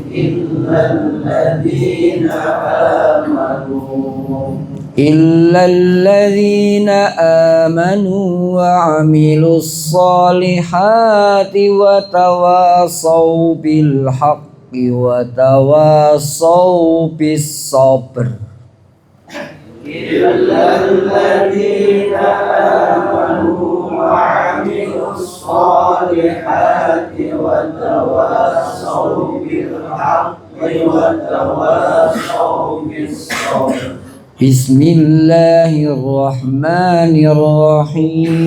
إلا الذين آمنوا وعملوا الصالحات وتواصوا بالحق وتواصوا بالصبر. إلا الذين آمنوا وعملوا الصالحات وتواصوا بالحق وتواصوا بالصبر. بسم الله الرحمن الرحيم.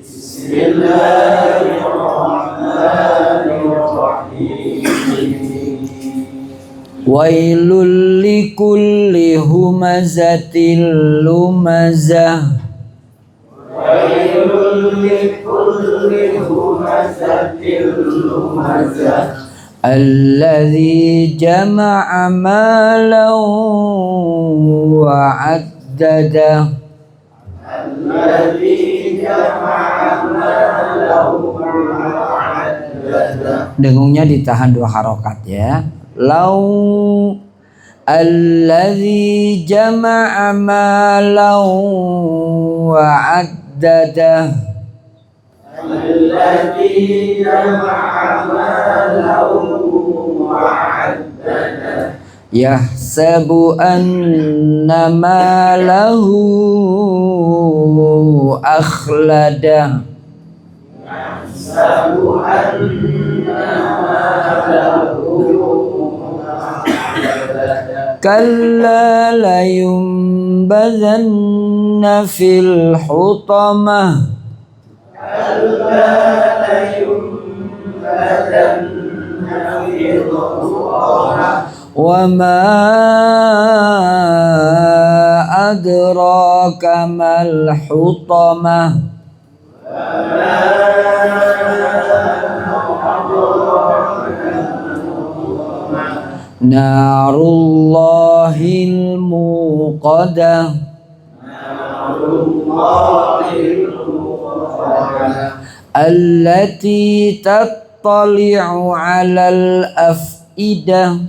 بسم الله الرحمن الرحيم. ويل لكل همزة لمزة. ويل لكل همزة لمزة الذي جمع مالا وعدده. الذي جمع مالا وعدده. Dengungnya ditahan 2 harokat ya. Lau alladzi jama'a malan wa'addadah. Alladzi jama'a malan wa'addadah. Yahsabu anna malahu akhladah. Yahsabu anna malahu kalla layumbazanna fil hutamah. Kalla layumbazanna fil hutamah. Wa ma adraka mal hutamah. Narullahil muqadah. Allati tattali'u 'alal af'idah.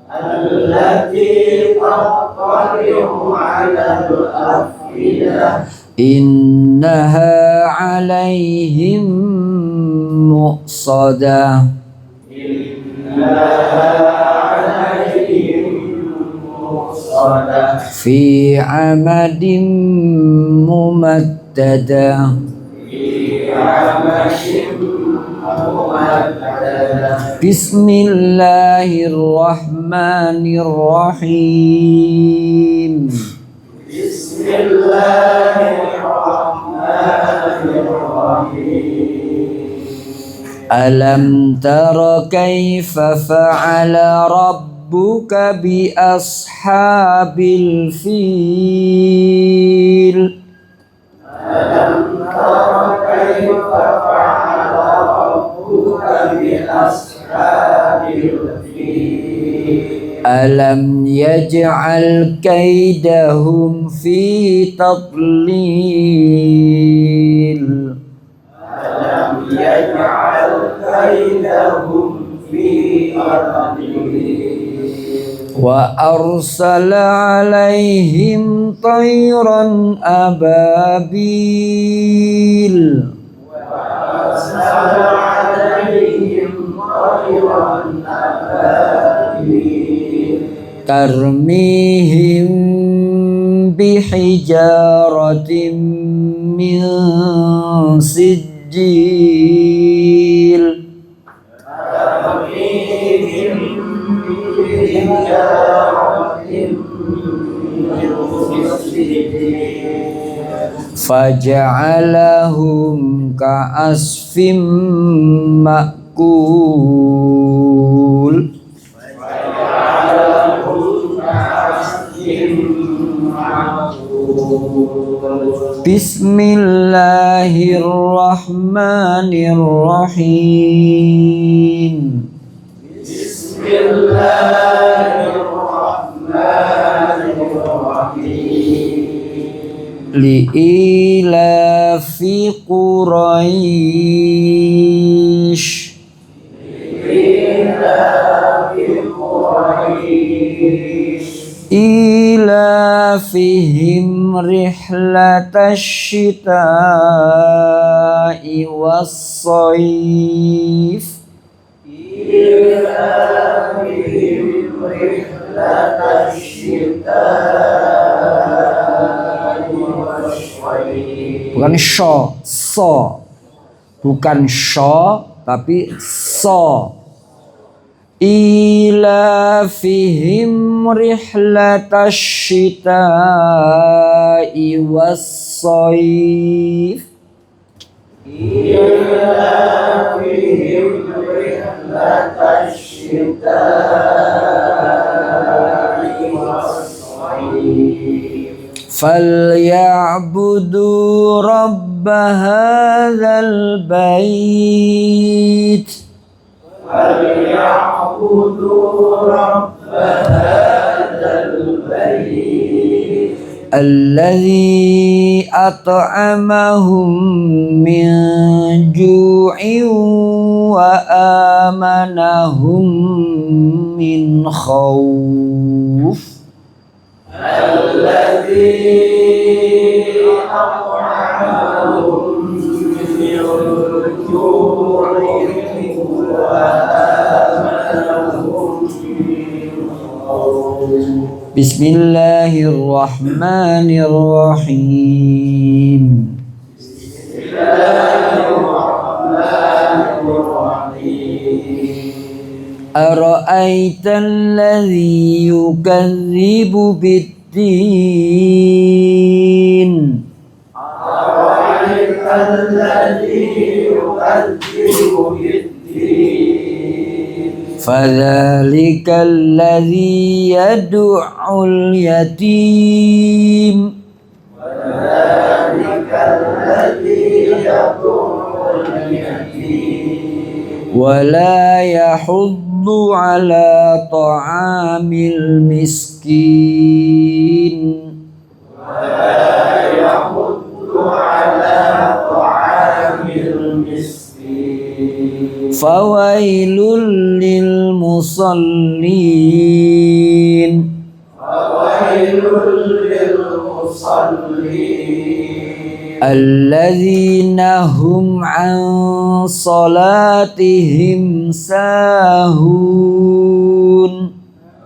Allati tattali'u 'alal af'idah. Innaha 'alaihim muqsadah. Fi amadim mumaddadah. Bismillahirrahmanirrahim. Bismillahirrahmanirrahim. Alam tara kaifa fa'ala rabbuka bi ashabil fil. Alam tara kaifa fa'ala rabbuka bi ashabil fil. Alam yaj'al kaidahum fi tadlil. Alam yaj'al kaidahum fi tadlil. Wa arsala alaihim tayran ababil. Wa arsala alaihim tayran ababil. Tarmihim bihijaratin min sijil. Faja'alahum ka'asfim ma'kul. Bismillahirrahmanirrahim. Bismillahirrahmanirrahim. Li'ilafi Quraisy. إيلافهم رحلة الشتاء والصيف bukan so, bukan sho tapi so. Ilafihim rihlatash shita'i was-sayf. Ilafihim rihlatash shita'i was-sayf. Falyabudu rabba hadzal bait. Alladzi at'amahum min ju'in wa amanahum min khawf. Alladzi at'amahum min ju'in. Bismillahirrahmanirrahim. Ara'aita alladhi yukadzibu bid-din. Ara'aita alladhi yukadzibu bid-din. Fadzalika alladzi yad'ul yatim. Fadzalika alladzi yad'ul yatim. Wa la yahuddu ala ta'amil miskin. Wa la yahuddu ala ta'amil miskin. Fawailul lil musallin. Fawailul lil musallin. Alladzina hum an salatihim sahun.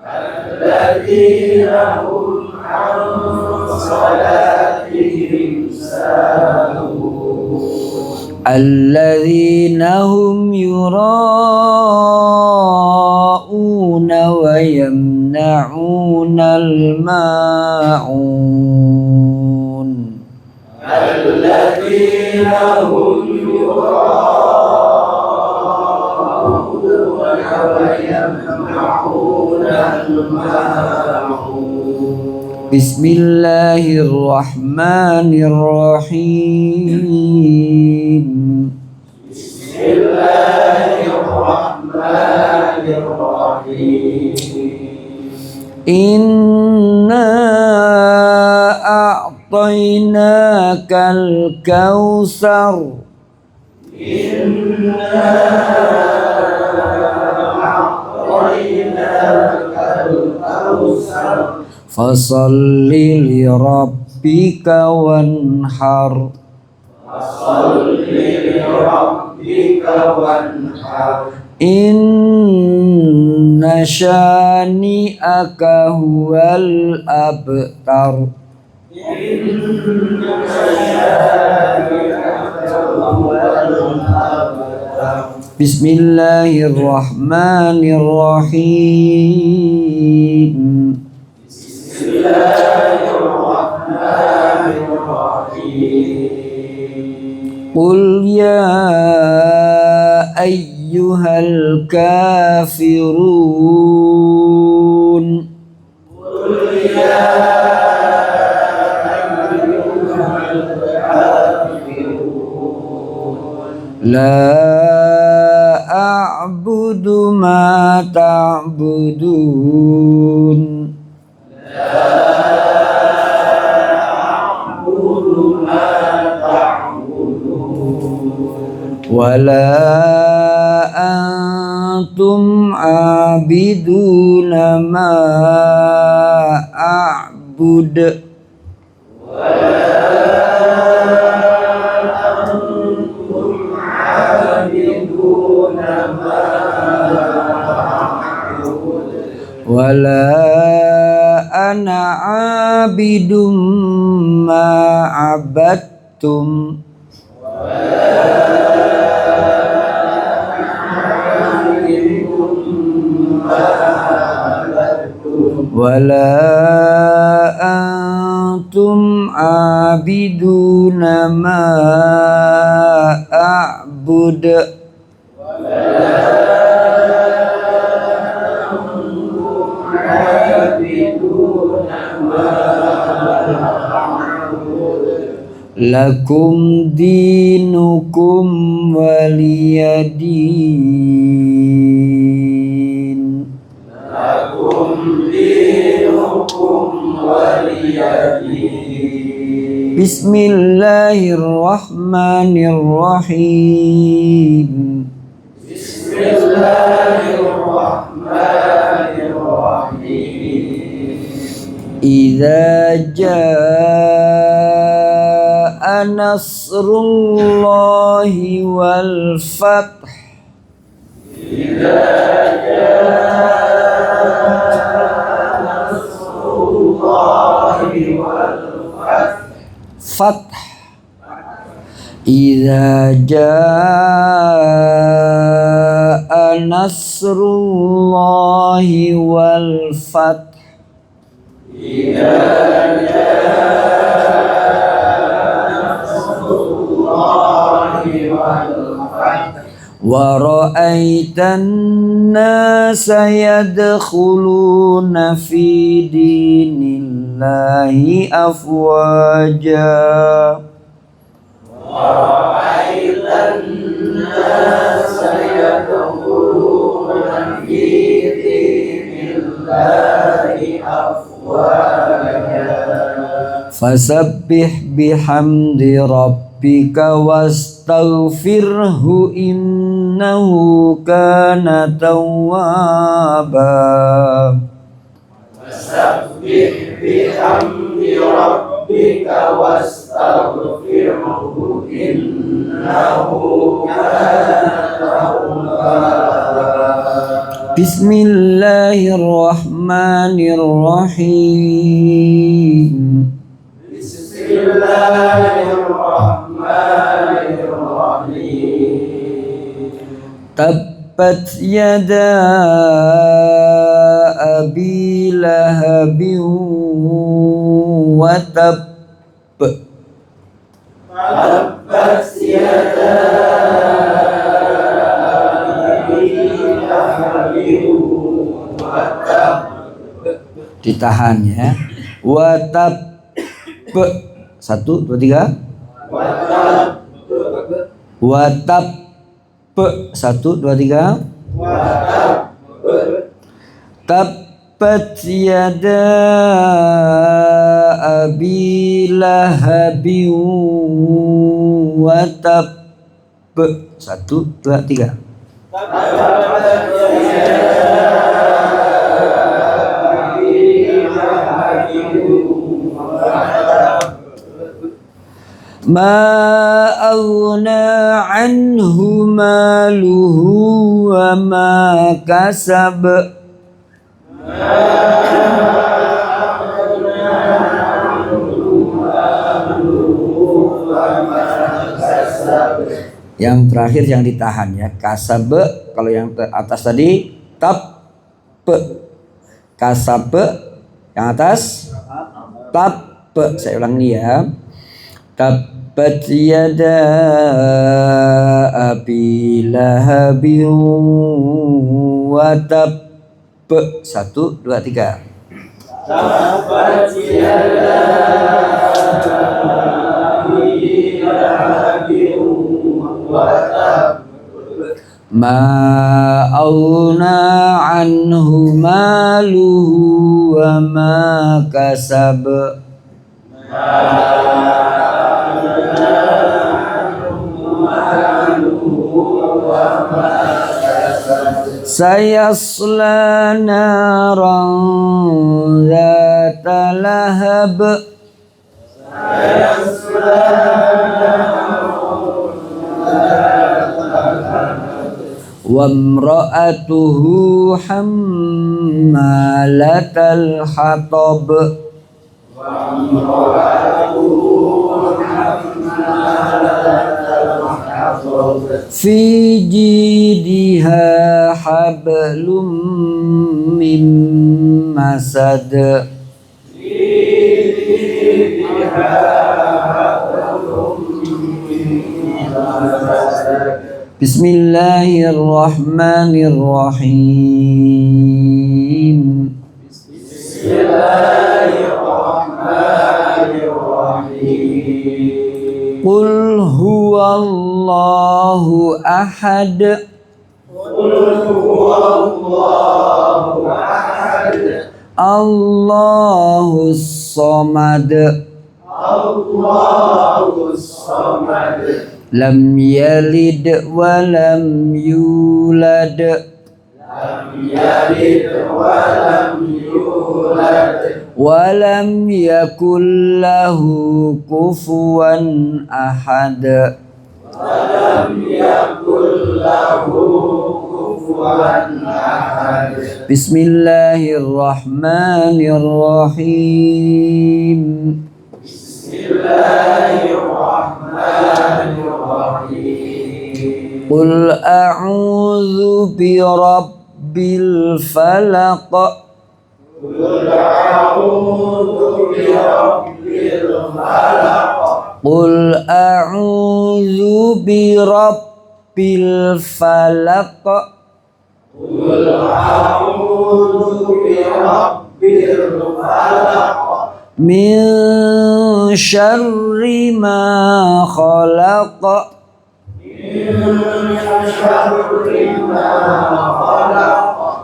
Alladzina hum an salatihim sahun. Alladzina hum yura'una wa yamna'una al-ma'un. Alladzina hum yura'una wa yamna'una al-ma'un. Bismillahirrahmanirrahim. Bismillahirrahmanirrahim. Inna a'tainakal kautsar. Inna a'tainakal kautsar. Fasalli li rabbika wanhar. Fasalli li rabbika wanhar. Inna syani'aka huwal abtar. Inna syani'aka huwal abtar. Bismillahirrahmanirrahim. Qul ya ayyuhal kafirun. Qul ya ayyuhal kafirun. La a'budu ma ta'budun. Wala antum abiduna ma a'bud. Wala ana abidum ma abadtum. Wala antum abiduna ma a'bud. Lakum dinukum waliyadin. Bismillahirrahmanirrahim. Idza jaa nasrullahi wal fath. Fath. Idza jaa nasrullahi wal fath. Wa ra'aitan nasa yadkhuluna fi dinillahi afwaja. Fasabbih bihamdi rabbika wastaghfirhu innahu kana tawwaba. Fasabbih bihamdi rabbika wastaghfirhu innahu kana tawwaba. Bismillahirrahmanirrahim. Tabbat yada abi lahabin wa tab. Tabbat yada abi lahabin wa tab. Ditahan ya. Wa tab. 1, 2, 3. Wa tab. 1, 2, 3. Tabbat yada abi lahabin wa tab. 1, 2, 3. Ma aghna anhu maluhu wa ma kasab. Yang terakhir yang ditahan ya, kasab. Kalau yang atas tadi tab. Kasab yang atas tab. Saya ulangi ya. Tabbat yada abi lahabin wa tab. 1, 2, 3. Tabbat yada abi lahabin wa tab. Ma aghna anhu maluhu wa ma kasab. sayasla naran zata lahab wa imra'atuhu hammalatal hatab fi jidha hablum mim masad Bismillahirrahmanirrahim. Qul huwallahu ahad. Allahus samad. Lam yalid wa lam yulad. Wa lam yakul lahu kufuwan ahad. Bismillahirrahmanirrahim. Qul a'udzu birabbil falaq. Qul a'udzu birabbil falaq. Min syarri ma khalaq.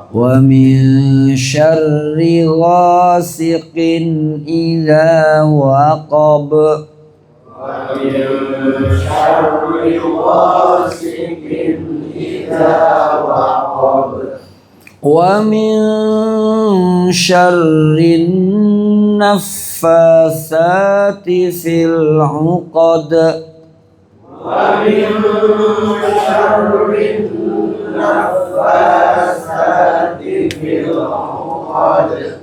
Wa min syarri ghasiqin idza waqab. Wa min syarrin naffatsati fil 'uqad.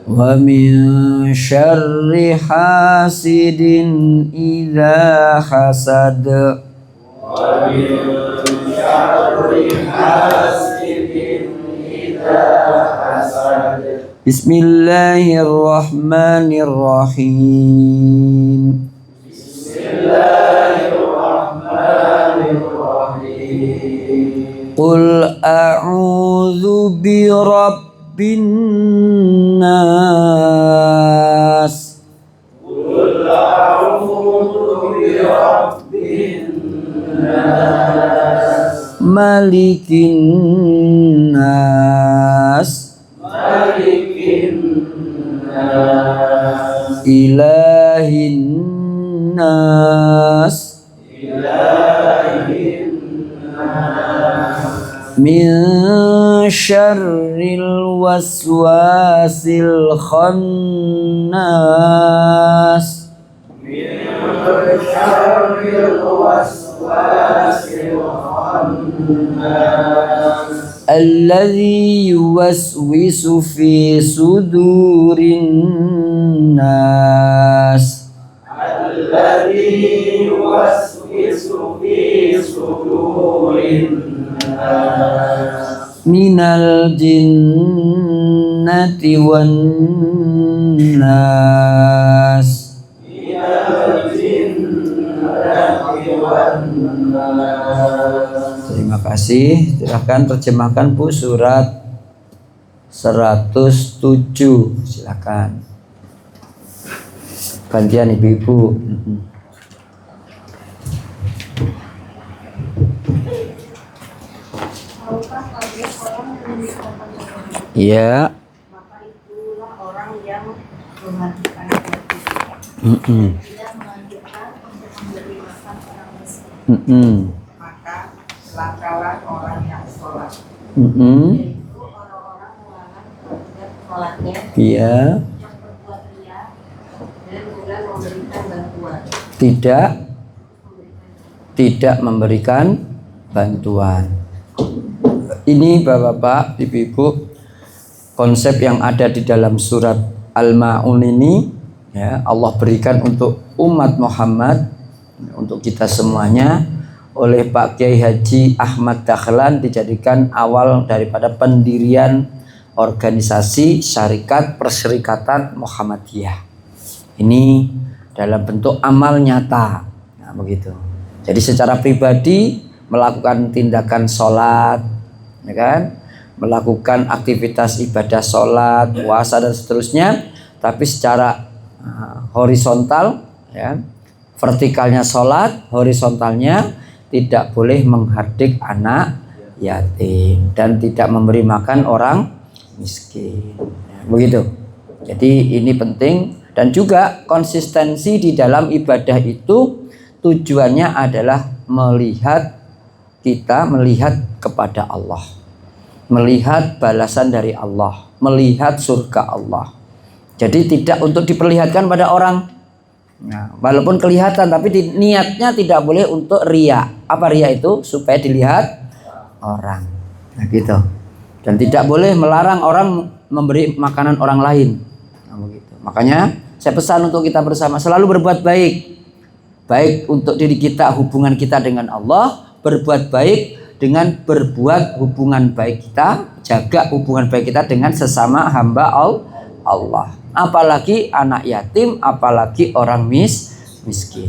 Wa min syarri hasidin idza hasad. Bismillahirrahmanirrahim. Qul a'udzu birabbin nas. Malikin nas. Ilahin nas. Min syarril waswasil khannas. Alladzi yuwaswisu fi sudurin nas. Minal jinnati wan nas. Terima kasih. Silakan terjemahkan Bu surat 107. Silakan. Gantian ibu-ibu. Iya. Maka itulah orang yang mematikan tidak menganjurkan untuk memberi makan orang miskin. Maka celakalah orang yang sholat. semuanya Iya. yang berbuat ria dan bukan memberikan bantuan. Tidak memberikan bantuan. Ini Bapak-bapak, Ibu-ibu, konsep yang ada di dalam surat Al-Ma'un ini, ya, Allah berikan untuk umat Muhammad, untuk kita semuanya, oleh Pak Kiai Haji Ahmad Dahlan dijadikan awal daripada pendirian organisasi Syarikat Perserikatan Muhammadiyah. Ini dalam bentuk amal nyata. Nah, begitu. Jadi secara pribadi melakukan tindakan sholat, ya kan? Melakukan aktivitas ibadah sholat, puasa dan seterusnya, tapi secara horizontal, ya, vertikalnya sholat, horizontalnya tidak boleh menghardik anak yatim dan tidak memberi makan orang miskin, ya, begitu. Jadi ini penting, dan juga konsistensi di dalam ibadah itu tujuannya adalah melihat kepada Allah, melihat balasan dari Allah, melihat surga Allah. Jadi tidak untuk diperlihatkan pada orang. Nah, walaupun kelihatan tapi niatnya tidak boleh untuk ria. Apa ria itu? Supaya dilihat orang. Nah, gitu. Dan tidak boleh melarang orang memberi makanan orang lain. Nah, begitu. Makanya saya pesan untuk kita bersama selalu berbuat baik. Baik untuk diri kita, hubungan kita dengan Allah, berbuat baik dengan berbuat hubungan baik kita, jaga hubungan baik kita dengan sesama hamba Allah. Apalagi anak yatim, apalagi orang miskin.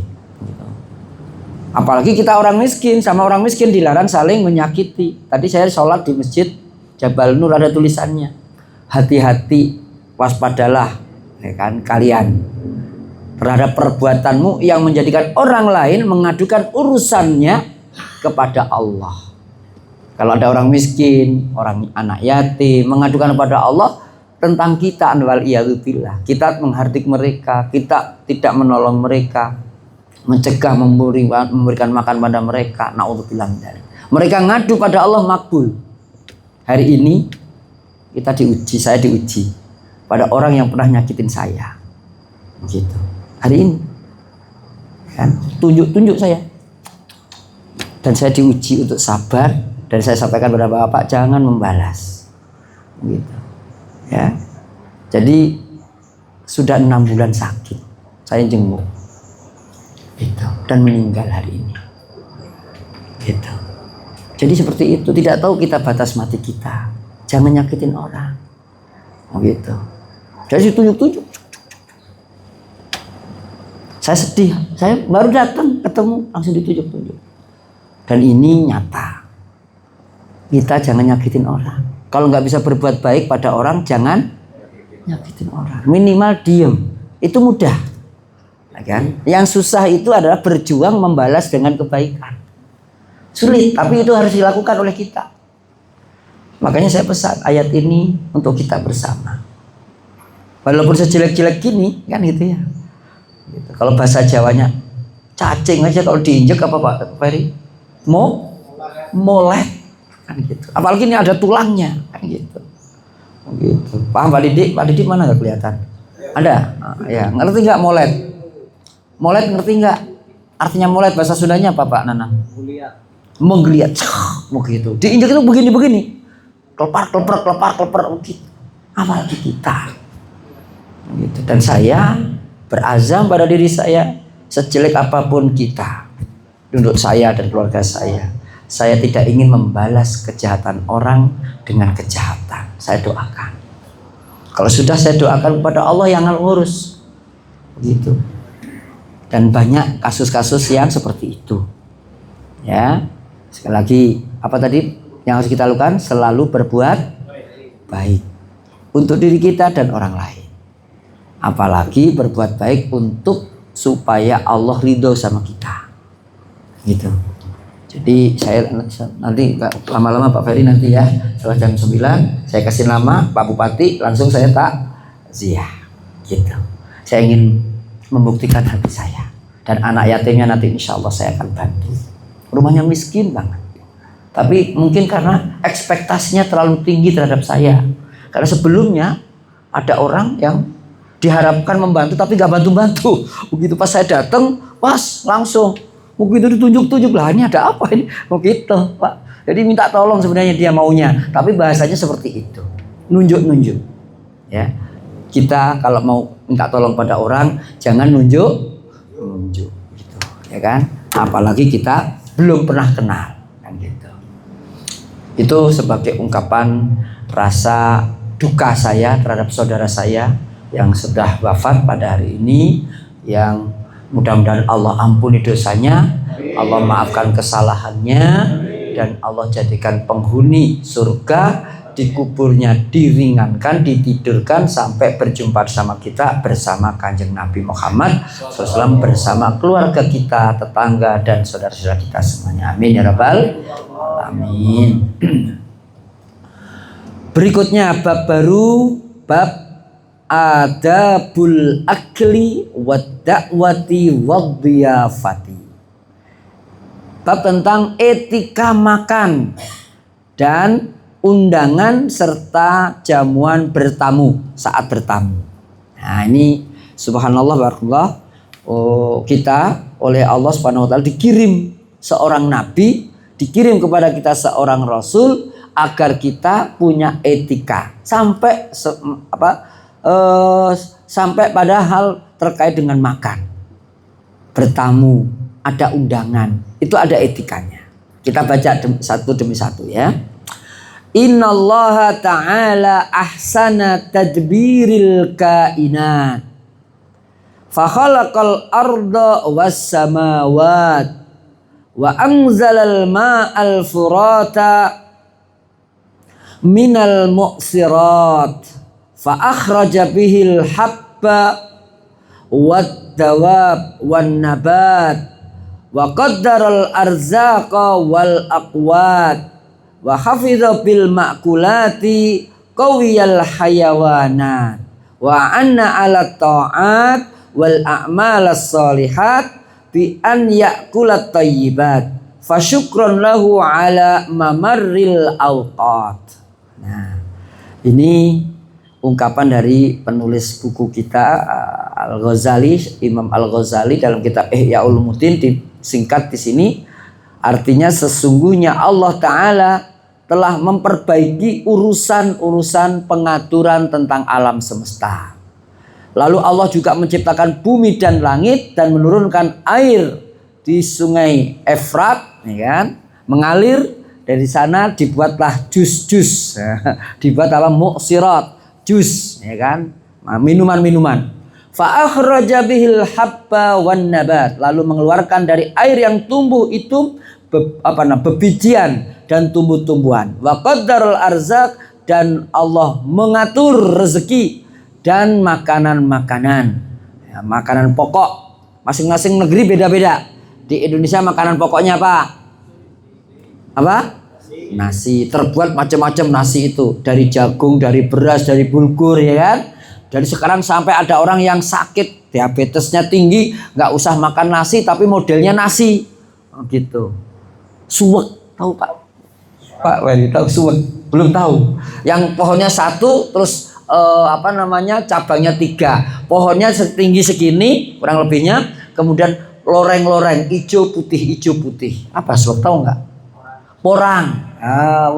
Apalagi kita orang miskin, sama orang miskin dilarang saling menyakiti. Tadi saya sholat di masjid Jabal Nur, ada tulisannya, hati-hati, waspadalah, ya kan, kalian terhadap perbuatanmu yang menjadikan orang lain mengadukan urusannya kepada Allah. Kalau ada orang miskin, orang anak yatim mengadukan kepada Allah tentang kita, wal iyadzubillah, kita menghardik mereka, kita tidak menolong mereka, mencegah, memberikan makan pada mereka, naudzubillah min dzalik. Mereka ngadu pada Allah, makbul. Hari ini kita diuji, saya diuji pada orang yang pernah nyakitin saya, begitu. Hari ini kan tunjuk saya, dan saya diuji untuk sabar, dan saya sampaikan pada Bapak jangan membalas, begitu. Ya, jadi sudah 6 bulan sakit, saya jenguk, gitu, dan meninggal hari ini, gitu. Jadi seperti itu, tidak tahu kita batas mati kita, jangan nyakitin orang, gitu. Jadi tunjuk-tunjuk, saya sedih, saya baru datang ketemu langsung ditunjuk-tunjuk, dan ini nyata. Kita jangan nyakitin orang. Kalau nggak bisa berbuat baik pada orang, jangan nyakitin orang. Minimal diem, itu mudah, kan? Yang susah itu adalah berjuang membalas dengan kebaikan. Sulit, tapi itu harus dilakukan oleh kita. Makanya saya pesan ayat ini untuk kita bersama. Walaupun sejelek-jelek gini, kan gitu ya. Gitu. Kalau bahasa Jawanya, cacing aja kalau diinjek apa Pak Ferry? Molet. Kan gitu. Apalagi ini ada tulangnya, kan gitu. Gitu. Paham Pak Didik? Pak Didik mana nggak kelihatan? Ada? Ya, ngerti nggak molet? Molet ngerti nggak? Artinya molet bahasa Sundanya apa Pak Nana? Menggeliat. Begitu. Diinjak itu begini-begini. Kelepar gitu. Apalagi kita. Gitu. Dan saya berazam pada diri saya, sejelek apapun kita, untuk saya dan keluarga saya tidak ingin membalas kejahatan orang dengan kejahatan. Saya doakan. Kalau sudah saya doakan kepada Allah yang ngurus. Begitu. Dan banyak kasus-kasus yang seperti itu. Ya. Sekali lagi, apa tadi yang harus kita lakukan? Selalu berbuat baik untuk diri kita dan orang lain. Apalagi berbuat baik untuk supaya Allah ridho sama kita. Gitu. Jadi saya nanti lama-lama Pak Ferry nanti ya, setelah jam 9 saya kasih nama Pak Bupati, langsung saya takziah, gitu. Saya ingin membuktikan hati saya, dan anak yatimnya nanti insya Allah saya akan bantu. Rumahnya miskin banget, tapi mungkin karena ekspektasinya terlalu tinggi terhadap saya, karena sebelumnya ada orang yang diharapkan membantu tapi nggak bantu-bantu. Begitu pas saya datang, pas langsung begitu ditunjuk-tunjuk, lah ini ada apa ini? Begitu, Pak. Jadi minta tolong sebenarnya dia maunya, tapi bahasanya seperti itu, nunjuk-nunjuk. Ya, kita kalau mau minta tolong pada orang jangan nunjuk, gitu, ya kan? Apalagi kita belum pernah kenal, kan gitu. Itu sebagai ungkapan rasa duka saya terhadap saudara saya yang sudah wafat pada hari ini, yang mudah-mudahan Allah ampuni dosanya, Allah maafkan kesalahannya, dan Allah jadikan penghuni surga, di kuburnya diringankan, ditidurkan sampai berjumpa sama kita bersama Kanjeng Nabi Muhammad SAW, bersama keluarga kita, tetangga, dan saudara-saudara kita semuanya. Amin ya rabbal alamin. Berikutnya bab baru, bab adabul akli wad da'wati wad dhiyafati. Bab tentang etika makan dan undangan serta jamuan bertamu saat bertamu. Nah, ini subhanallah barakallah, kita oleh Allah Subhanahu wa taala dikirim seorang nabi, dikirim kepada kita seorang rasul agar kita punya etika sampai sampai pada hal terkait dengan makan, bertamu, ada undangan, itu ada etikanya. Kita baca satu demi satu ya. Innallaha ta'ala ahsana tadbiril kainat, fa khalaqal arda was samawat wa anzalal ma'al furata minal mu'sirat fa akhraja bihil habba wad dawab wan nabat wa qaddaral arzaqa wal aqwat wa hafidha bil ma'kulati qawiyal hayawanat wa anna ala ta'at wal a'malas salihat bi an ya'kulat tayyibat fa syukran lahu ala mamarril awqat. Nah, ini ungkapan dari penulis buku kita Al-Ghazali, Imam Al-Ghazali, dalam kitab Ihya Ulumuddin, disingkat di sini. Artinya sesungguhnya Allah Ta'ala telah memperbaiki urusan-urusan pengaturan tentang alam semesta. Lalu Allah juga menciptakan bumi dan langit dan menurunkan air di sungai Efrat, ya kan? Mengalir dari sana, dibuatlah jus-jus, dibuat apa? Mu'sirat, jus, ya kan? Minuman-minuman. Fa akhraja bihil habba wan nabat, lalu mengeluarkan dari air yang tumbuh itu bebijian dan tumbuh-tumbuhan. Wa qaddarul arzak, dan Allah mengatur rezeki dan makanan-makanan, ya, makanan pokok. Masing-masing negeri beda-beda. Di Indonesia makanan pokoknya apa? Nasi. Terbuat macam-macam nasi itu, dari jagung, dari beras, dari bulgur, ya kan? Dari sekarang sampai ada orang yang sakit, diabetesnya tinggi, nggak usah makan nasi tapi modelnya nasi, gitu. Suwek, tahu Pak Wali tahu suwek? Belum tahu. Yang pohonnya satu, terus cabangnya 3, pohonnya setinggi segini kurang lebihnya, kemudian loreng-loreng hijau putih. Apa suwek, tahu nggak? Porang.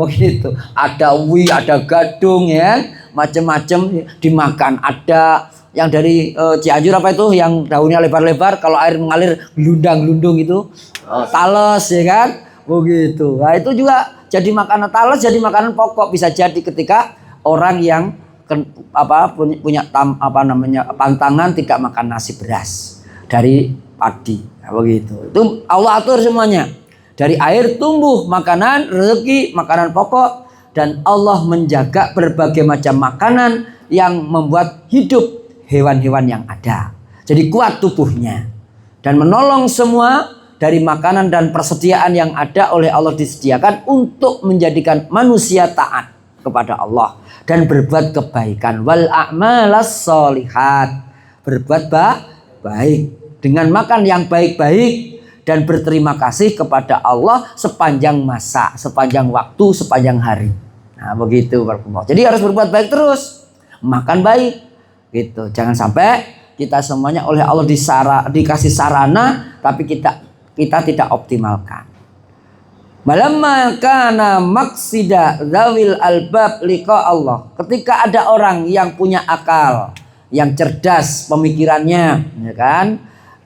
Begitu. Ada uwi, ada gadung, ya, macam-macam dimakan. Ada yang dari Cianjur apa itu, yang daunnya lebar-lebar, kalau air mengalir gelundang-gelundung itu, talas, ya kan? Begitu. Nah, itu juga jadi makanan, talas jadi makanan pokok, bisa jadi ketika orang yang punya pantangan tidak makan nasi beras dari padi. Nah, begitu. Itu Allah atur semuanya. Dari air tumbuh makanan, rezeki, makanan pokok, dan Allah menjaga berbagai macam makanan yang membuat hidup hewan-hewan yang ada. Jadi kuat tubuhnya dan menolong semua dari makanan dan persediaan yang ada oleh Allah disediakan untuk menjadikan manusia taat kepada Allah dan berbuat kebaikan. Wal a'malas sholihat, berbuat baik dengan makan yang baik-baik dan berterima kasih kepada Allah sepanjang masa, sepanjang waktu, sepanjang hari. Nah, begitu. Jadi harus berbuat baik terus. makan baik. Gitu. Jangan sampai kita semuanya oleh Allah dikasih sarana tapi kita tidak optimalkan. Malamma kana maksida zawil albab liqa Allah. Ketika ada orang yang punya akal, yang cerdas pemikirannya, ya kan?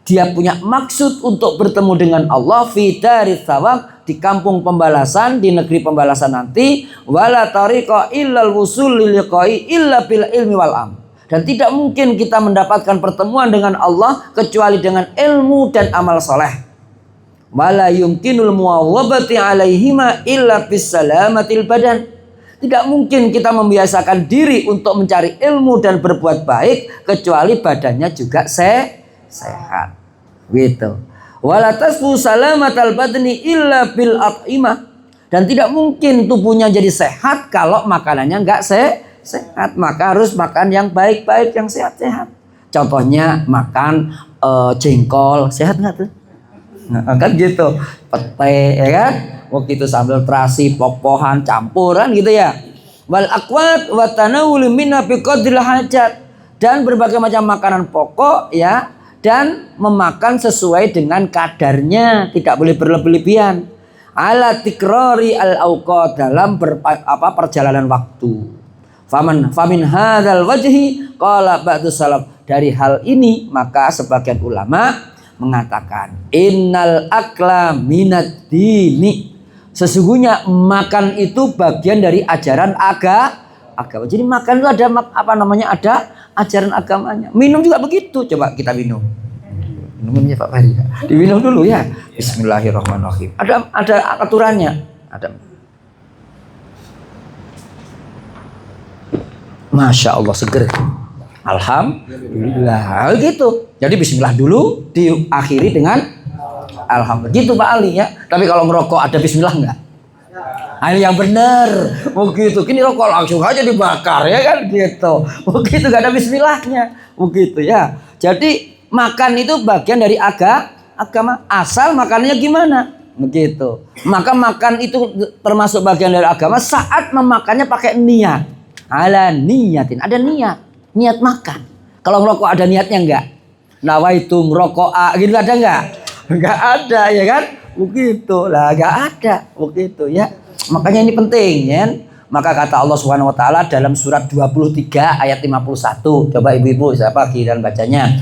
Dia punya maksud untuk bertemu dengan Allah fi daris tsawab, di kampung pembalasan, di negeri pembalasan nanti, wala tariqa illal wusul lil liqai illa bil ilmi wal am. Dan tidak mungkin kita mendapatkan pertemuan dengan Allah kecuali dengan ilmu dan amal soleh. Wala yumkinul muawwabati alaihima illa bis salamatil badan. Tidak mungkin kita membiasakan diri untuk mencari ilmu dan berbuat baik kecuali badannya juga sehat. Gitu. Wala tasfu salamatal badani illa bil at'imah. Dan tidak mungkin tubuhnya jadi sehat kalau makanannya enggak sehat. Maka harus makan yang baik-baik, yang sehat-sehat. Contohnya makan jengkol, sehat enggak tuh? Nah, kan gitu, pete ya kan, begitu sambal terasi, popohan, campuran gitu ya. Wal akwat wa tanawul minna bi qadril hajat, dan berbagai macam makanan pokok ya, dan memakan sesuai dengan kadarnya, tidak boleh berlebihan. Ala tikrari al auqat, dalam perjalanan waktu. Famin hadzal wajhi qala ba'du salaf, dari hal ini maka sebagian ulama mengatakan innal akla minad dini, sesungguhnya makan itu bagian dari ajaran agama. Jadi makan itu ada ada ajaran agamanya. Minum juga begitu. Coba kita minum. Minumnya Pak Fahri. Diminum dulu ya. Bismillahirrahmanirrahim. Ada aturannya. Ada. Masya Allah, seger. Alhamdulillah, gitu. Jadi bismillah dulu, diakhiri dengan alhamdulillah. Gitu Pak Ali ya. Tapi kalau ngerokok ada bismillah enggak? Ayo yang benar. Begitu. Kini rokok langsung aja dibakar ya kan gitu. Begitu, enggak ada bismillahnya. Begitu ya. Jadi makan itu bagian dari agama. Asal makannya gimana? Begitu. Maka makan itu termasuk bagian dari agama saat memakannya pakai niat. Ala niyatin, ada niat makan. Kalau ngerokok ada niatnya enggak? Nawaitu ngerokok gitu ada enggak? Enggak ada ya kan? Begitu lah, enggak ada. Begitu ya. Makanya ini penting ya. Maka kata Allah Subhanahu wa taala dalam surat 23 ayat 51. Coba ibu-ibu siapa giliran bacanya.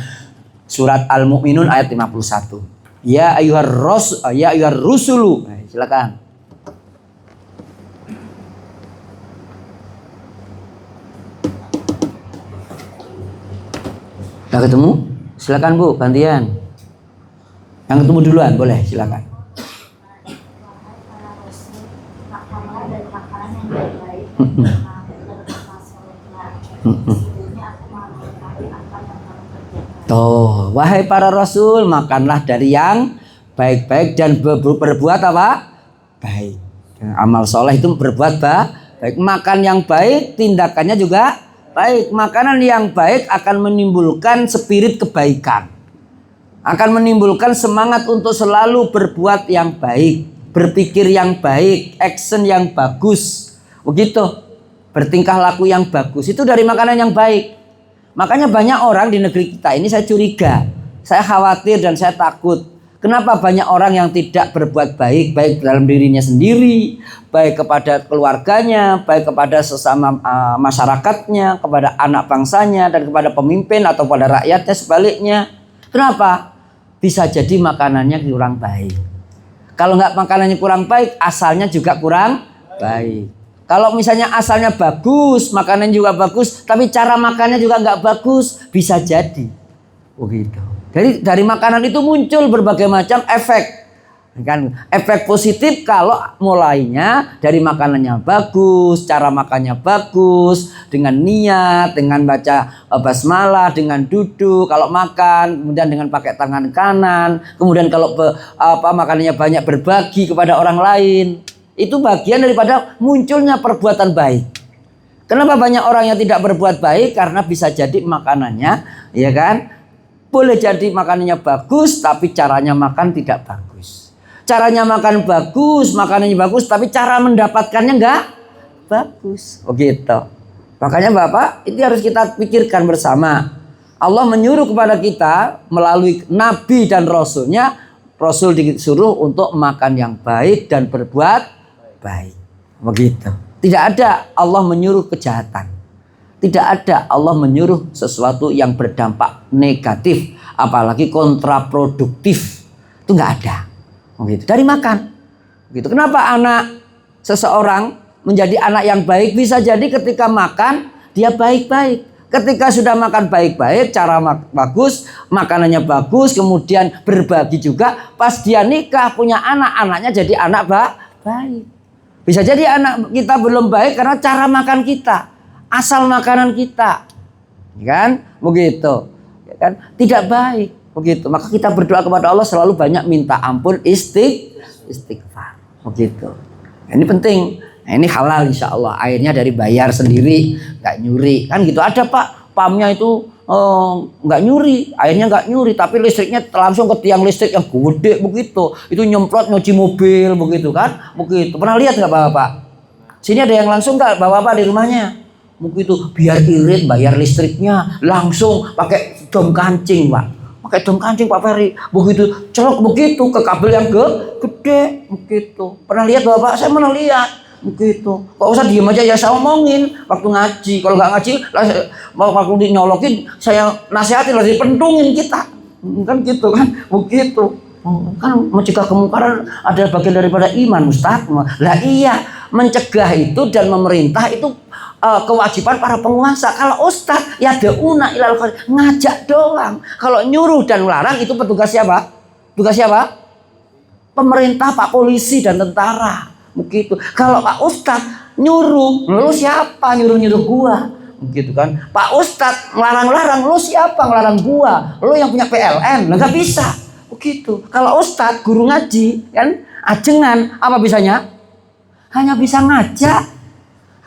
Surat Al-Mu'minun ayat 51. Ya ayyuhar rusulu. Nah, silakan. Udah ketemu? Silakan Bu, gantian. Yang ketemu duluan boleh, silakan. Tuh, wahai para rasul, makanlah dari yang baik-baik dan berbuat apa? Baik. Amal soleh itu berbuat baik. Makan yang baik, tindakannya juga baik. Makanan yang baik akan menimbulkan spirit kebaikan. Akan menimbulkan semangat untuk selalu berbuat yang baik, berpikir yang baik, action yang bagus. Begitu. Bertingkah laku yang bagus itu dari makanan yang baik. Makanya banyak orang di negeri kita ini saya curiga, saya khawatir dan saya takut. Kenapa banyak orang yang tidak berbuat baik, baik dalam dirinya sendiri, baik kepada keluarganya, baik kepada sesama masyarakatnya, kepada anak bangsanya, dan kepada pemimpin atau pada rakyatnya sebaliknya. Kenapa? Bisa jadi makanannya kurang baik. Kalau nggak makanannya kurang baik, asalnya juga kurang baik. Kalau misalnya asalnya bagus, makanan juga bagus, tapi cara makannya juga nggak bagus, bisa jadi. Begitu. Jadi dari makanan itu muncul berbagai macam efek. Kan efek positif kalau mulainya dari makanannya bagus, cara makannya bagus, dengan niat, dengan baca basmalah, dengan duduk kalau makan, kemudian dengan pakai tangan kanan, kemudian kalau makanannya banyak berbagi kepada orang lain. Itu bagian daripada munculnya perbuatan baik. Kenapa banyak orang yang tidak berbuat baik? Karena bisa jadi makanannya, ya kan? Boleh jadi makanannya bagus, tapi caranya makan tidak bagus. Caranya makan bagus, makanannya bagus, tapi cara mendapatkannya enggak bagus. Begitu. Makanya Bapak, itu harus kita pikirkan bersama. Allah menyuruh kepada kita melalui Nabi dan Rasulnya. Rasul disuruh untuk makan yang baik dan berbuat baik. Begitu. Tidak ada Allah menyuruh kejahatan. Tidak ada Allah menyuruh sesuatu yang berdampak negatif, apalagi kontraproduktif. Itu nggak ada. Begitu. Dari makan. Begitu. Kenapa anak seseorang menjadi anak yang baik? Bisa jadi ketika makan dia baik-baik. Ketika sudah makan baik-baik, cara bagus, makanannya bagus, kemudian berbagi juga. Pas dia nikah punya anak, anaknya jadi anak baik. Bisa jadi anak kita belum baik karena cara makan kita, asal makanan kita, kan? Begitu, ya kan? Tidak baik, begitu. Maka kita berdoa kepada Allah selalu banyak minta ampun, istighfar, begitu. Ini penting. Nah, ini halal insya Allah. Airnya dari bayar sendiri, nggak nyuri, kan gitu. Ada Pak, pumpnya itu nggak nyuri, airnya nggak nyuri, tapi listriknya langsung ke tiang listrik yang gede begitu. Itu nyemprot nyuci mobil begitu kan, begitu. Pernah lihat nggak Bapak? Sini ada yang langsung nggak Bapak di rumahnya? Begitu, biar irit bayar listriknya langsung pakai dom kancing Pak. Pakai dom kancing Pak Ferry, begitu colok begitu ke kabel yang gede begitu. Pernah lihat Bapak? Saya pernah lihat. Begitu. Kok usah diem aja ya saya omongin waktu ngaji. Kalau nggak ngaji, mau waktu nyolokin saya nasihatin, lagi pentungin kita. Kan gitu kan, begitu. Kan mencegah kemungkaran adalah bagian daripada iman, Ustaz. Lah iya, mencegah itu dan memerintah itu kewajiban para penguasa. Kalau Ustaz ya dauna ilal khair, ngajak doang. Kalau nyuruh dan melarang itu petugas siapa? Tugas siapa? Pemerintah, Pak polisi dan tentara. Begitu. Kalau Pak Ustadz nyuruh, lu siapa nyuruh gua? Begitu kan. Pak Ustadz ngelarang-larang, lu siapa ngelarang gua? Lu yang punya PLN, nggak bisa. Begitu. Kalau Ustadz guru ngaji, kan ajengan, apa bisanya? Hanya bisa ngajak.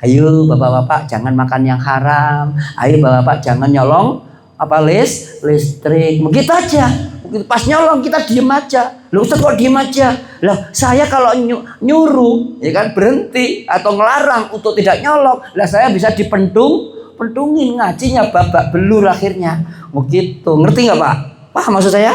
Ayo bapak-bapak jangan makan yang haram. Ayo bapak-bapak jangan nyolong listrik. Begitu aja. Pas nyolong kita diem aja. Loh Ustaz kok diem aja? Lah saya kalau nyuruh ya kan berhenti atau ngelarang untuk tidak nyolong, lah saya bisa pentungin ngajinya babak belur akhirnya. Begitu. Ngerti nggak Pak? Paham maksud saya?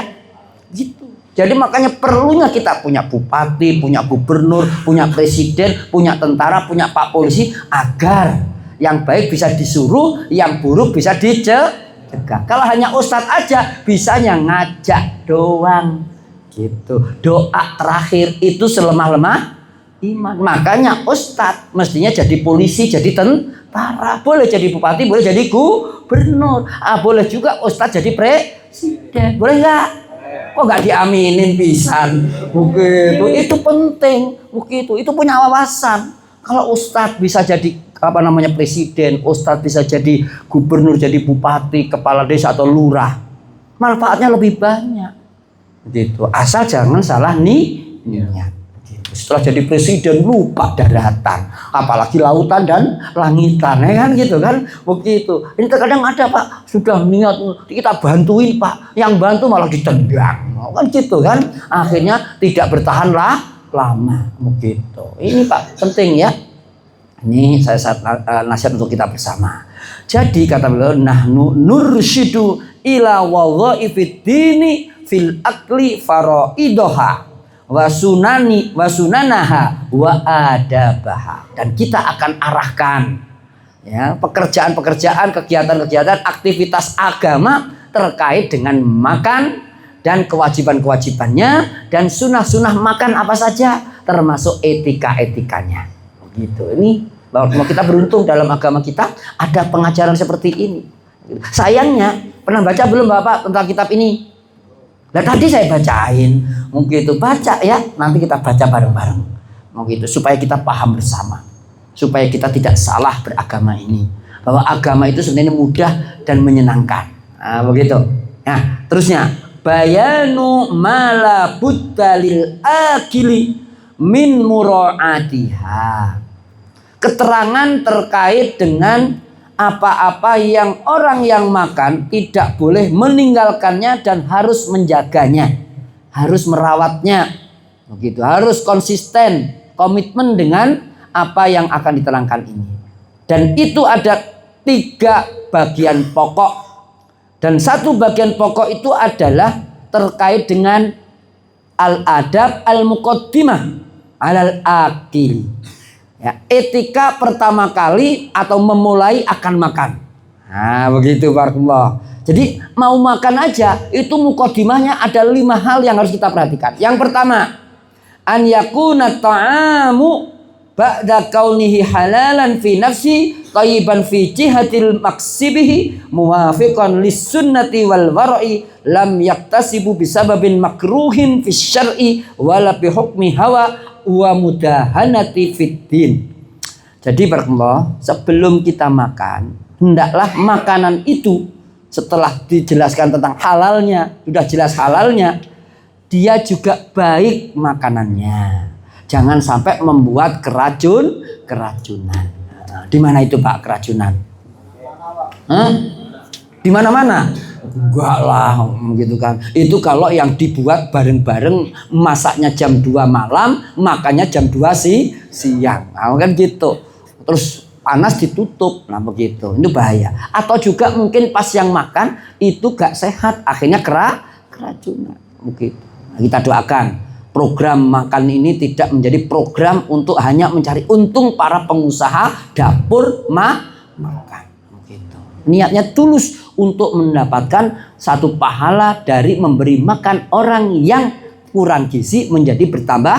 Gitu. Jadi makanya perlunya kita punya bupati, punya gubernur, punya presiden, punya tentara, punya Pak polisi agar yang baik bisa disuruh, yang buruk bisa dicegah. Kalau hanya ustadz aja bisanya ngajak doang gitu. Doa terakhir itu selemah-lemah iman. Makanya ustadz mestinya jadi polisi, jadi tentara, boleh jadi bupati, boleh jadi gubernur, boleh juga ustadz jadi presiden, boleh nggak? Kok nggak diaminin pisan? Begitu, itu penting. Begitu, itu punya wawasan. Kalau ustadz bisa jadi presiden, ustadz bisa jadi gubernur, jadi bupati, kepala desa atau lurah, manfaatnya lebih banyak. Gitu. Asal jangan salah niat. Gitu. Setelah jadi presiden lupa daratan, apalagi lautan dan langitan, ya kan gitu kan? Begitu. Ini terkadang ada Pak, sudah niat kita bantuin Pak, yang bantu malah ditendang, kan gitu kan? Akhirnya tidak bertahan lama, begitu. Ini Pak penting ya. Ini saya nasihat untuk kita bersama. Jadi kata beliau, nahnu nursyidu ila wadhaifid dini fil akli faraidoha wa sunanaha wa adabaha. Dan kita akan arahkan ya pekerjaan-pekerjaan, kegiatan-kegiatan, aktivitas agama terkait dengan makan dan kewajiban-kewajibannya dan sunnah-sunnah makan apa saja, termasuk etika-etikanya. Gitu. Ini bahwa kita beruntung dalam agama kita ada pengajaran seperti ini. Sayangnya pernah baca belum Bapak tentang kitab ini? Nah tadi saya bacain, mungkin itu baca ya, nanti kita baca bareng-bareng, mungkin itu supaya kita paham bersama, supaya kita tidak salah beragama ini, bahwa agama itu sebenarnya mudah dan menyenangkan. Nah, begitu. Nah terusnya bayanu mala buddalil akili min mura'atiha. Keterangan terkait dengan apa-apa yang orang yang makan tidak boleh meninggalkannya dan harus menjaganya, harus merawatnya. Begitu, harus konsisten, komitmen dengan apa yang akan diterangkan ini. Dan itu ada 3 bagian pokok, dan 1 bagian pokok itu adalah terkait dengan al-adab al-muqaddimah alal akil. Ya, etika pertama kali atau memulai akan makan. Nah, begitu barakallah. Jadi mau makan aja itu muqaddimahnya ada 5 hal yang harus kita perhatikan. Yang pertama, an yakuna ta'amu ba'da kaunihi halalan fi nafsi thayyiban fi jihatil maksibihi muwafiqan lis sunnati wal wara'i lam yaktasibu bisababin makruhin fi syar'i wala bi hukmi hawa wa mudahanati fiddin. Jadi barakallah, sebelum kita makan, hendaklah makanan itu setelah dijelaskan tentang halalnya, sudah jelas halalnya, dia juga baik makanannya. Jangan sampai membuat keracunan. Nah, di mana itu Pak keracunan? Di mana-mana? Enggak lah, gitu kan. Itu kalau yang dibuat bareng-bareng, masaknya jam 2 malam, makannya jam 2 siang. Nah, kan gitu. Terus panas ditutup, nah begitu. Itu bahaya. Atau juga mungkin pas yang makan itu gak sehat, akhirnya keracunan. Begitu. Nah, kita doakan program makan ini tidak menjadi program untuk hanya mencari untung para pengusaha dapur makan. Begitu. Niatnya tulus untuk mendapatkan satu pahala dari memberi makan orang yang kurang gizi menjadi bertambah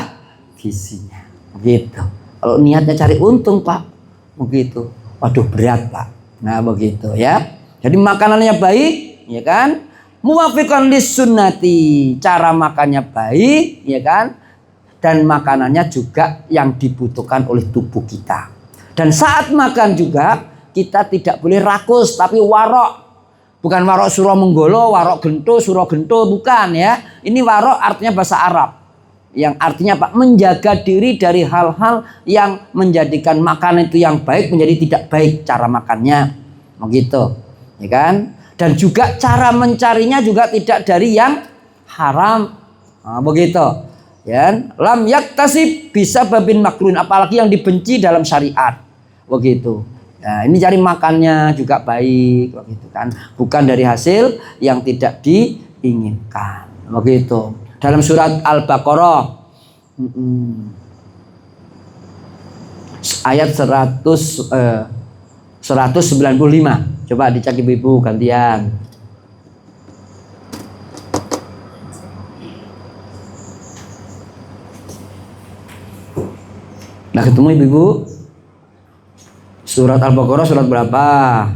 gizinya. Begitu. Kalau niatnya cari untung Pak, begitu. Waduh berat Pak. Nah begitu ya. Jadi makanannya baik, ya kan? Muwafiqan lis sunnati, cara makannya baik, ya kan? Dan makanannya juga yang dibutuhkan oleh tubuh kita. Dan saat makan juga kita tidak boleh rakus, tapi warok. Bukan warok suro menggolo, warok gento, suro gento, bukan ya. Ini warok artinya bahasa Arab. Yang artinya Pak, menjaga diri dari hal-hal yang menjadikan makanan itu yang baik menjadi tidak baik cara makannya. Begitu, ya kan? Dan juga cara mencarinya juga tidak dari yang haram. Nah, begitu. Ya, lam yaktasib bisa babin makruh, apalagi yang dibenci dalam syariat. Begitu. Nah, ini cari makannya juga baik, begitu kan? Bukan dari hasil yang tidak diinginkan. Begitu. Dalam surat Al-Baqarah ayat 195. Coba dicek ibu-ibu gantian. Nah, ketemu ibu-ibu? Surat Al-Baqarah surat berapa?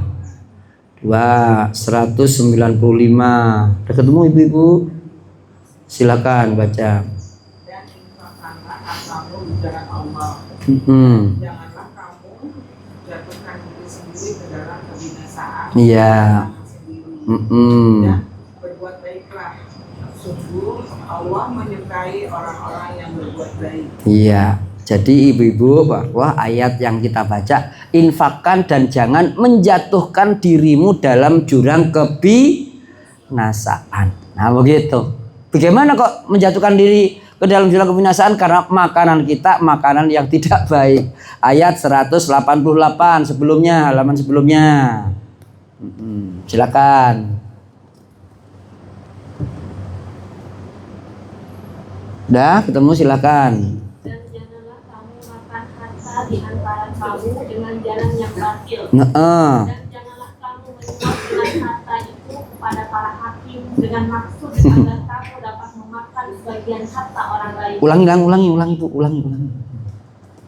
195. Udah ketemu ibu-ibu? Silakan baca. Janganlah kamu jatuhkan diri sendiri ke dalam kebinasaan. Iya. Dan berbuat baiklah. Sungguh Allah menyukai orang-orang yang berbuat baik. Iya. Jadi ibu-ibu, bahwa ayat yang kita baca, infakkan dan jangan menjatuhkan dirimu dalam jurang kebinasaan. Nah begitu. Bagaimana kok menjatuhkan diri ke dalam jurang kebinasaan? Karena makanan kita makanan yang tidak baik. Ayat 188 sebelumnya, halaman sebelumnya. Silakan. Udah ketemu silakan. Dan janganlah kamu makan harta di antara kamu dengan jalan yang batil. Dan janganlah kamu menyuap dengan harta itu kepada para hakim dengan maksud agar kamu dapat memakan sebagian harta orang lain. Ulangi Bu, ulangi.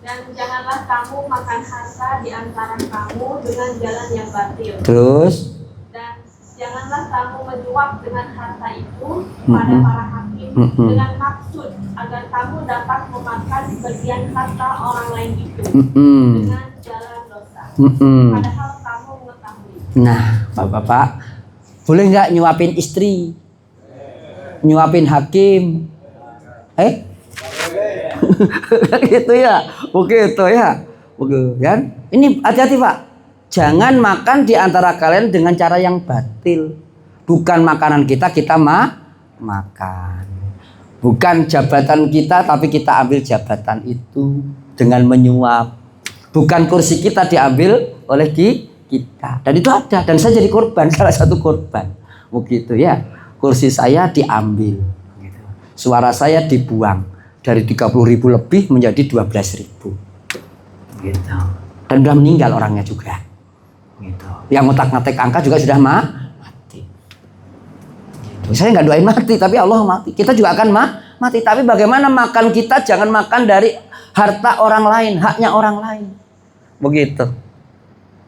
Dan janganlah kamu makan harta di antara kamu dengan jalan yang batil. Terus? Dan janganlah kamu menyuap dengan harta itu kepada para hakim dengan maksud agar kamu dapat memakan sebagian harta orang lain itu dengan jalan dosa. Padahal kamu mengetahui. Nah, Bapak-bapak, boleh nggak nyuapin istri? Nyuapin hakim? Gitu ya, begitu ya, begitu kan? Ini hati-hati Pak, jangan makan di antara kalian dengan cara yang batil. Bukan makanan kita makan. Bukan jabatan kita, tapi kita ambil jabatan itu dengan menyuap. Bukan kursi kita diambil oleh kita. Dan itu ada, dan saya jadi korban, salah satu korban. Begitu ya. Kursi saya diambil. Gitu. Suara saya dibuang dari 30.000 lebih menjadi 12.000. Gitu. Dan sudah meninggal orangnya juga. Gitu. Yang ngotak-ngatik angka juga sudah mati. Gitu. Saya nggak doain mati, tapi Allah mati. Kita juga akan mati. Tapi bagaimana makan kita, jangan makan dari harta orang lain, haknya orang lain. Begitu.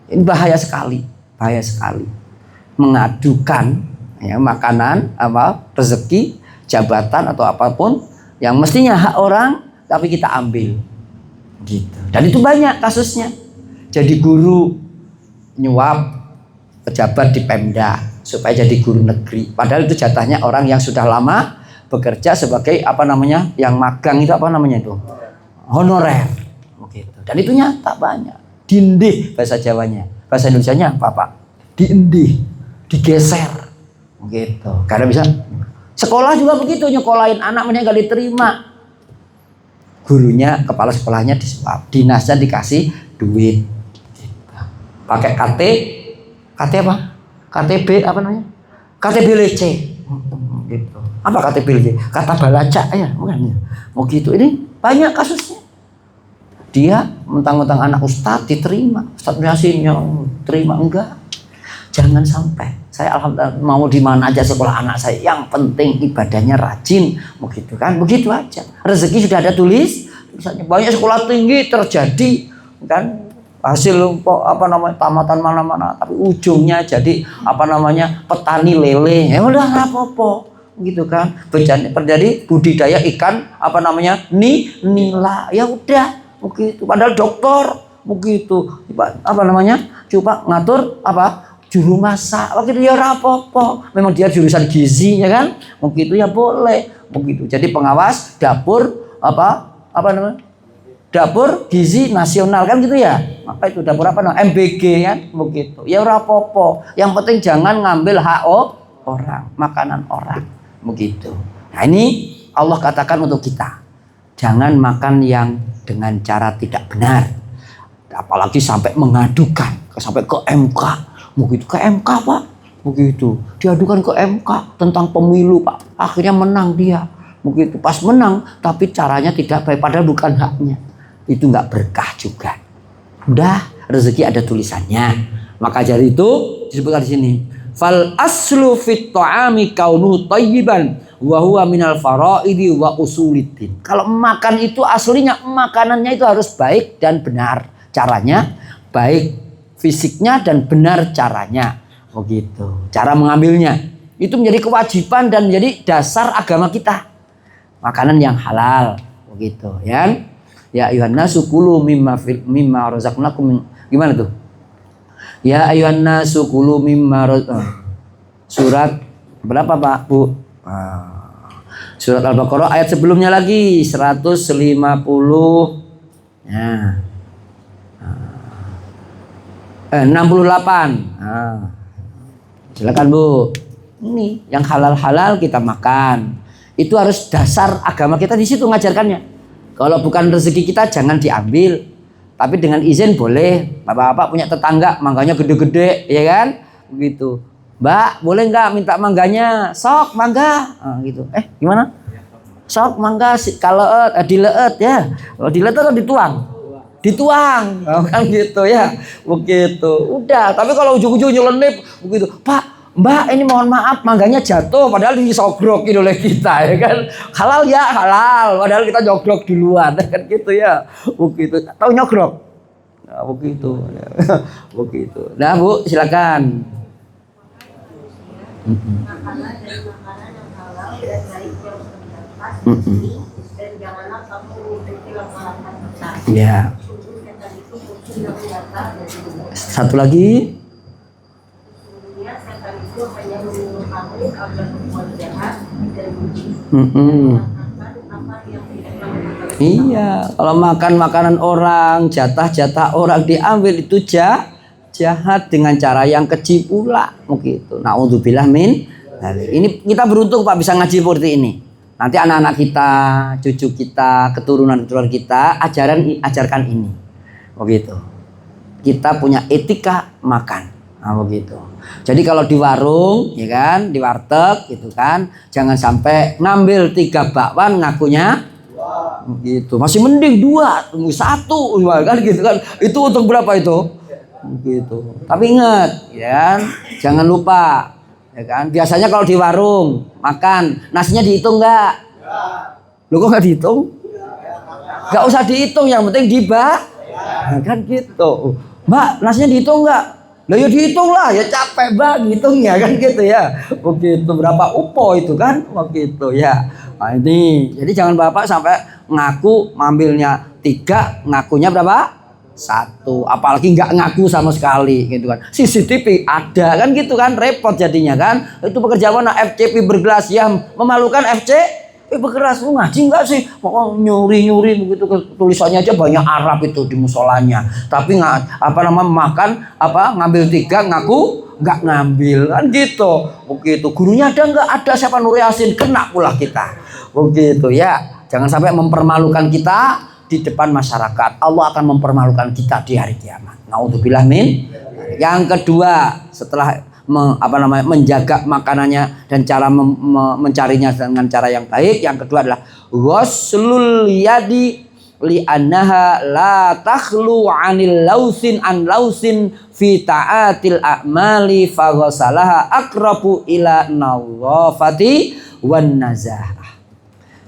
Ini bahaya sekali, bahaya sekali. Mengadukan ya, makanan, rezeki, jabatan atau apapun yang mestinya hak orang, tapi kita ambil. Gitu. Dan itu banyak kasusnya. Jadi guru nyuap pejabat di Pemda supaya jadi guru negeri. Padahal itu jatahnya orang yang sudah lama bekerja sebagai yang magang itu honorer. Begitu. Dan itu nyata banyak. Diindih bahasa Jawanya. Bahasa Indonesianya apa Pak? Diindih, digeser. Begitu. Karena bisa sekolah juga begitu, nyekolahin anak nggak diterima. Gurunya, kepala sekolahnya disuap, dinasnya dikasih duit. Pakai KT apa? KTB apa namanya? KTB lece. Gitu. Apa KTB lece? Kata balaca ya, bukan ya. Mau gitu. Ini banyak kasusnya. Dia mentang-mentang anak ustadz diterima, Ustadz Yasinnya terima, enggak. Jangan sampai. Saya alhamdulillah mau di mana aja sekolah anak saya, yang penting ibadahnya rajin, begitu kan? Begitu aja. Rezeki sudah ada tulisannya. Banyak sekolah tinggi terjadi kan hasil tamatan mana-mana, tapi ujungnya jadi petani lele. Ya udah nggak apa-apa, gitu kan? Terjadi budidaya ikan nila. Ya udah. Begitu, padahal dokter begitu coba ngatur juru masak begitu ya rapopo, memang dia jurusan gizi ya kan, begitu ya boleh begitu. Jadi pengawas dapur dapur gizi nasional kan gitu ya, itu dapur MBG kan begitu ya rapopo, yang penting jangan ngambil hak orang, makanan orang begitu. Nah ini Allah katakan untuk kita, jangan makan yang dengan cara tidak benar, apalagi sampai mengadukan, sampai ke MK, begitu ke MK Pak, begitu diadukan ke MK tentang pemilu Pak, akhirnya menang dia, begitu pas menang tapi caranya tidak baik, padahal bukan haknya, itu nggak berkah juga. Udah rezeki ada tulisannya, maka dari itu disebutkan di sini, fal aslu fit ta'ami kaunuhu thayyiban wa huwa minal faraidi wa usuliddin. Kalau makan itu aslinya makanannya itu harus baik dan benar caranya, baik fisiknya dan benar caranya. Begitu. Cara mengambilnya itu menjadi kewajiban dan menjadi dasar agama kita. Makanan yang halal, begitu ya. Ya ayuhan nasu kulu mimma razaqnakum. Gimana tuh? Ya ayuhan nasu kulu mimma surat berapa Pak Bu? Surat Al-Baqarah ayat sebelumnya lagi 150 ya. 68. Silakan Bu. Ini yang halal-halal kita makan. Itu harus dasar agama kita, di situ ngajarkannya. Kalau bukan rezeki kita jangan diambil. Tapi dengan izin boleh. Bapak-bapak punya tetangga mangganya gede-gede, ya kan? Begitu. Mbak, boleh nggak minta mangganya? Sok mangga, gitu. Gimana? Sok mangga kalau dileet ya. Kalau dileet atau dituang, kan gitu ya. Begitu. Udah. Tapi kalau ujung-ujung nyelenip, begitu. Pak, Mbak, ini mohon maaf mangganya jatuh, padahal disogrok gitu oleh kita, ya kan? Halal ya halal, padahal kita jogrok duluan, kan gitu ya. Begitu. Tahu nyogrok? Nah, begitu. Begitu. Nah Bu, silakan. Makanan dari makanan yang halal dan baik yang terdapat dan janganlah kamu memiliki langkah-langkah besar. Ya. Satu lagi. Sesungguhnya setan itu hanya menyuruh kamu agar berbuat jahat dan benci. Iya, kalau makan makanan orang, jatah-jatah orang diambil itu jahat dengan cara yang keji pula, begitu. Naudzubillah min. Ini kita beruntung Pak bisa ngaji seperti ini. Nanti anak-anak kita, cucu kita, keturunan kita ajarkan ini, begitu. kita punya etika makan. Nah, begitu. Jadi kalau di warung, ya kan, di warteg gitu kan, jangan sampai ngambil 3 bakwan ngakunya gitu. Masih mending 2, tunggu 1 kan gitu kan. Itu untung berapa itu? Gitu. Tapi ingat, ya kan, jangan lupa, ya kan. Biasanya kalau di warung makan, nasinya dihitung nggak? Lu kok nggak dihitung? Nggak usah dihitung, yang penting dibak. Nah, kan gitu. Mbak, nasinya dihitung nggak? Lah ya dihitung lah, ya capek bang hitungnya kan gitu ya. Begitu berapa upo itu kan, begitu ya. Nah ini, jadi jangan bapak sampai ngaku ngambilnya 3, ngakunya berapa? 1. Apalagi nggak ngaku sama sekali gitu kan. CCTV ada kan gitu kan, repot jadinya kan. Itu pekerjaan mana FCP bergelas yang memalukan berkeras. Lu ngaji enggak sih? Pokoknya nyuri begitu, tulisannya aja banyak Arab itu di musolanya. Tapi makan ngambil 3 ngaku enggak ngambil kan gitu. Begitu. Gurunya ada enggak? Ada, siapa Nur Yasin, kena pula kita. Begitu ya. Jangan sampai mempermalukan kita di depan masyarakat. Allah akan mempermalukan kita di hari kiamat. Naudzubillah min. Yang kedua, setelah menjaga makanannya dan cara mencarinya dengan cara yang baik. Yang kedua adalah ghuslul yadi li'annaha la takhlu 'anil lausin an lausin fi ta'atil a'mali fa ghasalaha aqrabu ila nawafati wan nazahah.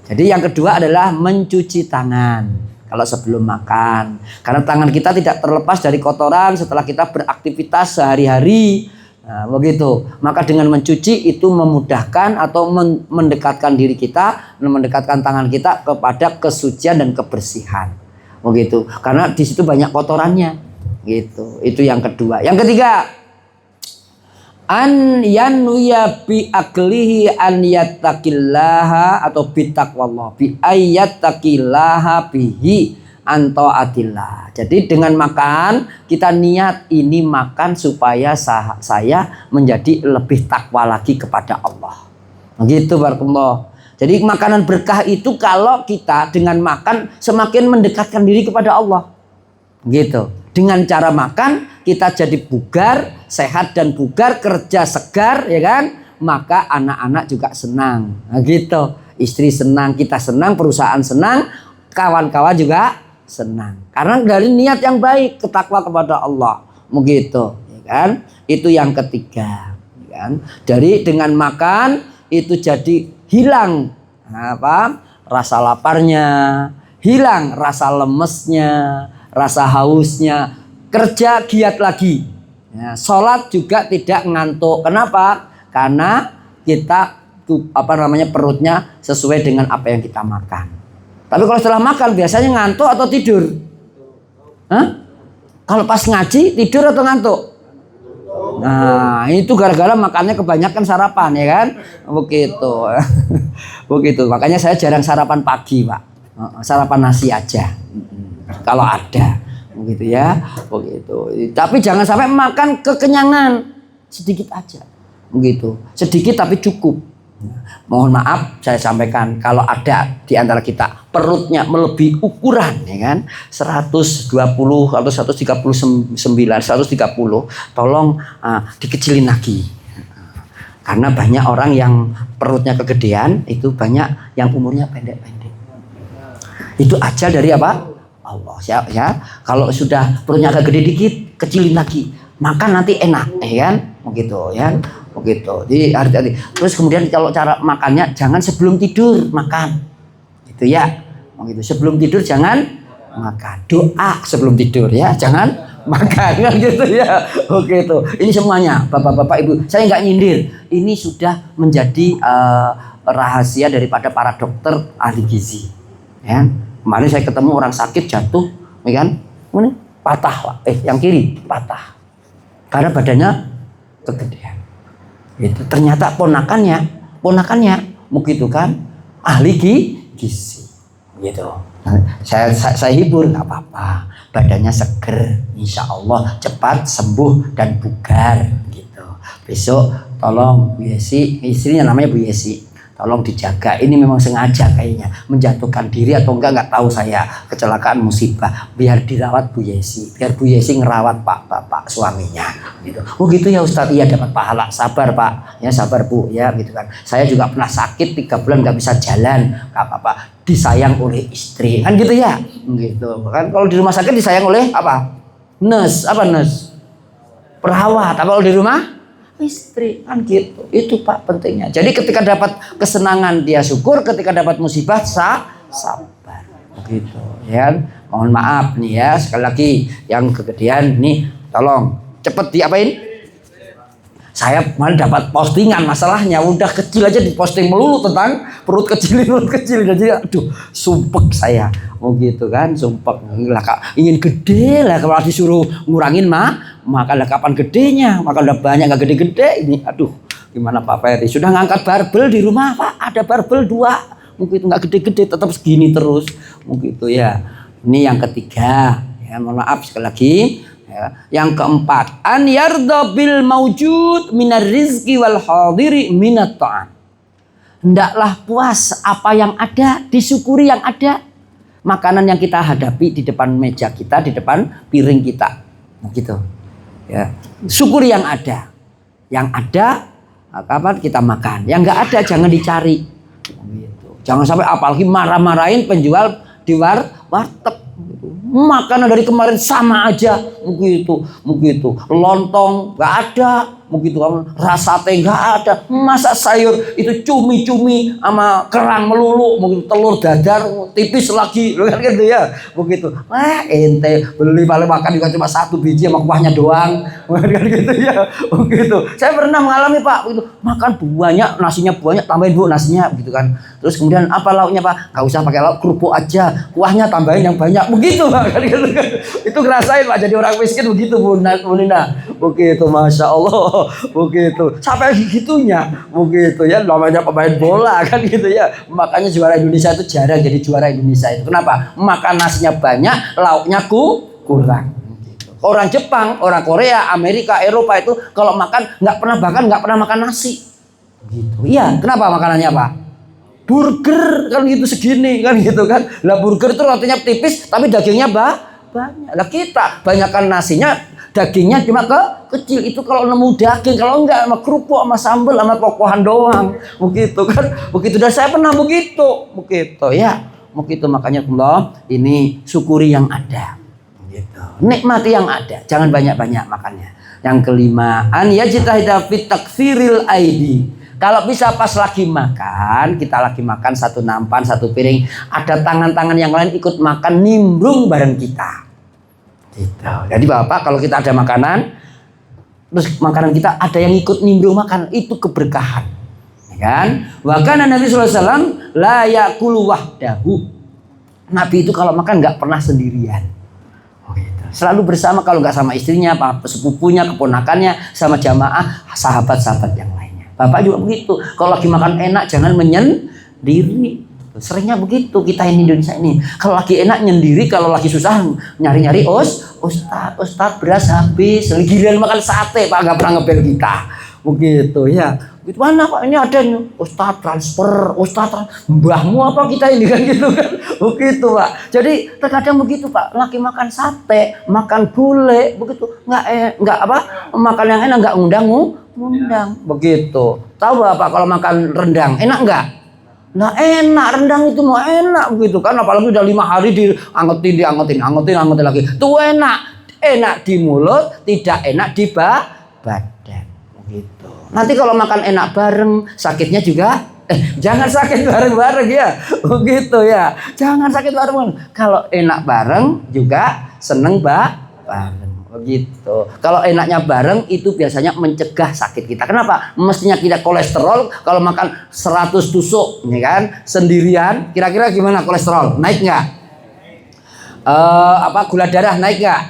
Jadi yang kedua adalah mencuci tangan kalau sebelum makan. Karena tangan kita tidak terlepas dari kotoran setelah kita beraktivitas sehari-hari. Nah, begitu. Maka dengan mencuci itu memudahkan atau mendekatkan diri kita, mendekatkan tangan kita kepada kesucian dan kebersihan. Begitu. Karena di situ banyak kotorannya. Gitu. Itu yang kedua. Yang ketiga, an yanwiya bi aklihi an yattaqillaha atau bi taqwallah bi ayyattaqillaha bihi antaatillah. Jadi dengan makan kita niat ini makan supaya saya menjadi lebih takwa lagi kepada Allah. Begitu barakallah. Jadi makanan berkah itu kalau kita dengan makan semakin mendekatkan diri kepada Allah. Gitu. Dengan cara makan kita jadi bugar, sehat dan bugar, kerja segar, ya kan? Maka anak-anak juga senang. Nah, gitu. Istri senang, kita senang, perusahaan senang, kawan-kawan juga senang. Karena dari niat yang baik, ketakwa kepada Allah. Begitu, ya kan? Itu yang ketiga, ya kan? Dari dengan makan itu jadi hilang rasa laparnya, hilang rasa lemesnya, rasa hausnya, kerja giat lagi. Ya, sholat juga tidak ngantuk. Kenapa? Karena kita perutnya sesuai dengan apa yang kita makan. Tapi kalau setelah makan biasanya ngantuk atau tidur? Hah? Kalau pas ngaji tidur atau ngantuk? Nah itu gara-gara makannya kebanyakan sarapan, ya kan? Begitu. Begitu. Makanya saya jarang sarapan pagi, Pak. Sarapan nasi aja. Kalau ada. Begitu ya. Begitu. Tapi jangan sampai makan kekenyangan. Sedikit aja. Begitu. Sedikit tapi cukup. Mohon maaf saya sampaikan kalau ada di antara kita perutnya melebihi ukuran, ya kan, 120 atau 139, 130, tolong dikecilin lagi. Karena banyak orang yang perutnya kegedean, itu banyak yang umurnya pendek-pendek. Itu ajal dari apa? Allah ya. Kalau sudah perutnya agak gede dikit, kecilin lagi. Makan nanti enak, ya kan? Begitu ya. Begitu. Jadi hati-hati. Terus kemudian kalau cara makannya jangan sebelum tidur makan. Gitu ya. Begitu. Sebelum tidur jangan makan. Doa sebelum tidur ya. Jangan makan kan gitu ya. Begitu. Ini semuanya Bapak-bapak Ibu. Saya nggak nyindir. Ini sudah menjadi rahasia daripada para dokter ahli gizi. Ya. Kemarin saya ketemu orang sakit jatuh, ya kan? Ini patah, Pak. Yang kiri patah. Karena badannya kegedean. Itu ternyata ponakannya begitu kan, ahli gizi gitu. Nah, saya hibur, nggak apa-apa, badannya seger, insya Allah cepat sembuh dan bugar gitu. Besok tolong Bu Yesi, istrinya namanya Bu Yesi, Tolong dijaga. Ini memang sengaja kayaknya menjatuhkan diri atau enggak tahu saya. Kecelakaan musibah. Biar dirawat Bu Yesi. Biar Bu Yesi ngerawat bapak suaminya. Gitu. Oh gitu ya Ustadz. Iya dapat pahala. Sabar Pak. Ya sabar Bu. Ya gitu kan. Saya juga pernah sakit 3 bulan nggak bisa jalan. Nggak apa-apa. Disayang oleh istri. Kan gitu ya. Gitu. Kan kalau di rumah sakit disayang oleh apa? Nurse. Apa nurse? Perawat. Apa kalau di rumah? Istri, kan gitu. Itu Pak pentingnya. Jadi ketika dapat kesenangan dia syukur, ketika dapat musibah sabar. Begitu ya. Mohon maaf nih ya, sekali lagi yang kegedean nih tolong cepet diapain? Saya malah dapat postingan masalahnya udah kecil aja diposting melulu tentang perut kecil jadi aduh sumpek saya mau gitu kan sumpek lah ingin gede lah kalau disuruh ngurangin makan lah kapan gedenya makan udah banyak nggak gede-gede ini aduh gimana Pak Ferry sudah ngangkat barbel di rumah Pak ada barbel 2 mungkin itu nggak gede-gede tetap segini terus mungkin itu ya ini yang ketiga ya mohon maaf sekali lagi. Ya. Yang keempat, an yarda bil maujud minar rizki wal hadiri minat ta'am. Hendaklah puas apa yang ada, disyukuri yang ada. Makanan yang kita hadapi di depan meja kita, di depan piring kita. Begitu. Ya. Syukuri yang ada. Yang ada kapan kita makan. Yang enggak ada jangan dicari. Begitu. Jangan sampai apalagi marah-marahin penjual di warteg. Makanan dari kemarin sama aja begitu lontong nggak ada begitu rasa teh nggak ada masak sayur itu cumi-cumi sama kerang melulu begitu telur dadar tipis lagi kan gitu ya begitu ente beli paling makan juga cuma 1 biji sama kuahnya doang kan gitu ya begitu saya pernah mengalami Pak begitu makan banyak nasinya banyak tambahin Bu nasinya gitu kan terus kemudian apa lauknya Pak nggak usah pakai lauk kerupuk aja kuahnya tambahin yang banyak begitu Pak kan gitu kan itu ngerasain Pak jadi orang miskin begitu Bu Nina begitu Masya Allah begitu sampai gitunya begitu ya namanya pemain bola kan gitu ya makanya juara Indonesia itu jarang jadi juara Indonesia itu kenapa makan nasinya banyak lauknya kurang gitu. Orang Jepang orang Korea Amerika Eropa itu kalau makan nggak pernah makan nasi gitu iya kenapa makanannya apa burger kan gitu segini kan gitu kan lah burger itu rotinya tipis tapi dagingnya banyak lah kita banyakkan nasinya dagingnya cuma kecil itu kalau nemu daging kalau enggak sama kerupuk sama sambal sama pokohan doang begitu kan begitu dan saya pernah begitu ya begitu makanya Allah ini syukuri yang ada begitu nikmati yang ada jangan banyak-banyak makannya yang kelima an yajtahida fit takfiril aidi kalau bisa pas lagi makan kita lagi makan satu nampan satu piring ada tangan-tangan yang lain ikut makan nimbrung bareng kita gitu. Jadi Bapak kalau kita ada makanan terus makanan kita ada yang ikut nimbrung makan itu keberkahan ya kan wa kana Nabi sallallahu alaihi wasallam la yaqulu wahdahu Nabi itu kalau makan nggak pernah sendirian gitu. Selalu bersama kalau nggak sama istrinya sepupunya keponakannya sama jamaah sahabat-sahabat yang lainnya Bapak juga begitu kalau lagi makan enak jangan menyendiri seringnya begitu kita ini Indonesia ini kalau lagi enak nyendiri kalau lagi susah nyari-nyari Ustadz beras habis giliran makan sate Pak nggak pernah ngebel kita begitu ya itu mana Pak ini ada nih Ustadz transfer mbahmu apa kita ini kan gitu kan begitu Pak jadi terkadang begitu Pak lagi makan sate makan gulai begitu nggak apa makan yang enak nggak ngundang begitu tahu Bapak kalau makan rendang enak nggak nah enak rendang itu mau enak begitu kan apalagi udah 5 hari diangetin lagi tuh enak di mulut tidak enak di badan begitu nanti kalau makan enak bareng sakitnya juga jangan sakit bareng-bareng ya begitu ya jangan sakit bareng kalau enak bareng juga seneng bareng begitu. Kalau enaknya bareng itu biasanya mencegah sakit kita. Kenapa? Mestinya kita kolesterol kalau makan 100 tusuk, ya kan? Sendirian, kira-kira gimana kolesterol? Naik nggak? Gula darah naik nggak?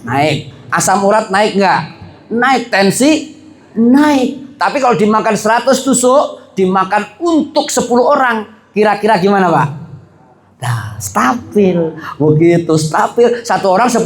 Naik. Asam urat naik nggak? Naik. Tensi naik. Tapi kalau dimakan 100 tusuk, dimakan untuk 10 orang, kira-kira gimana Pak? Nah, stabil. Begitu stabil. 1 orang 10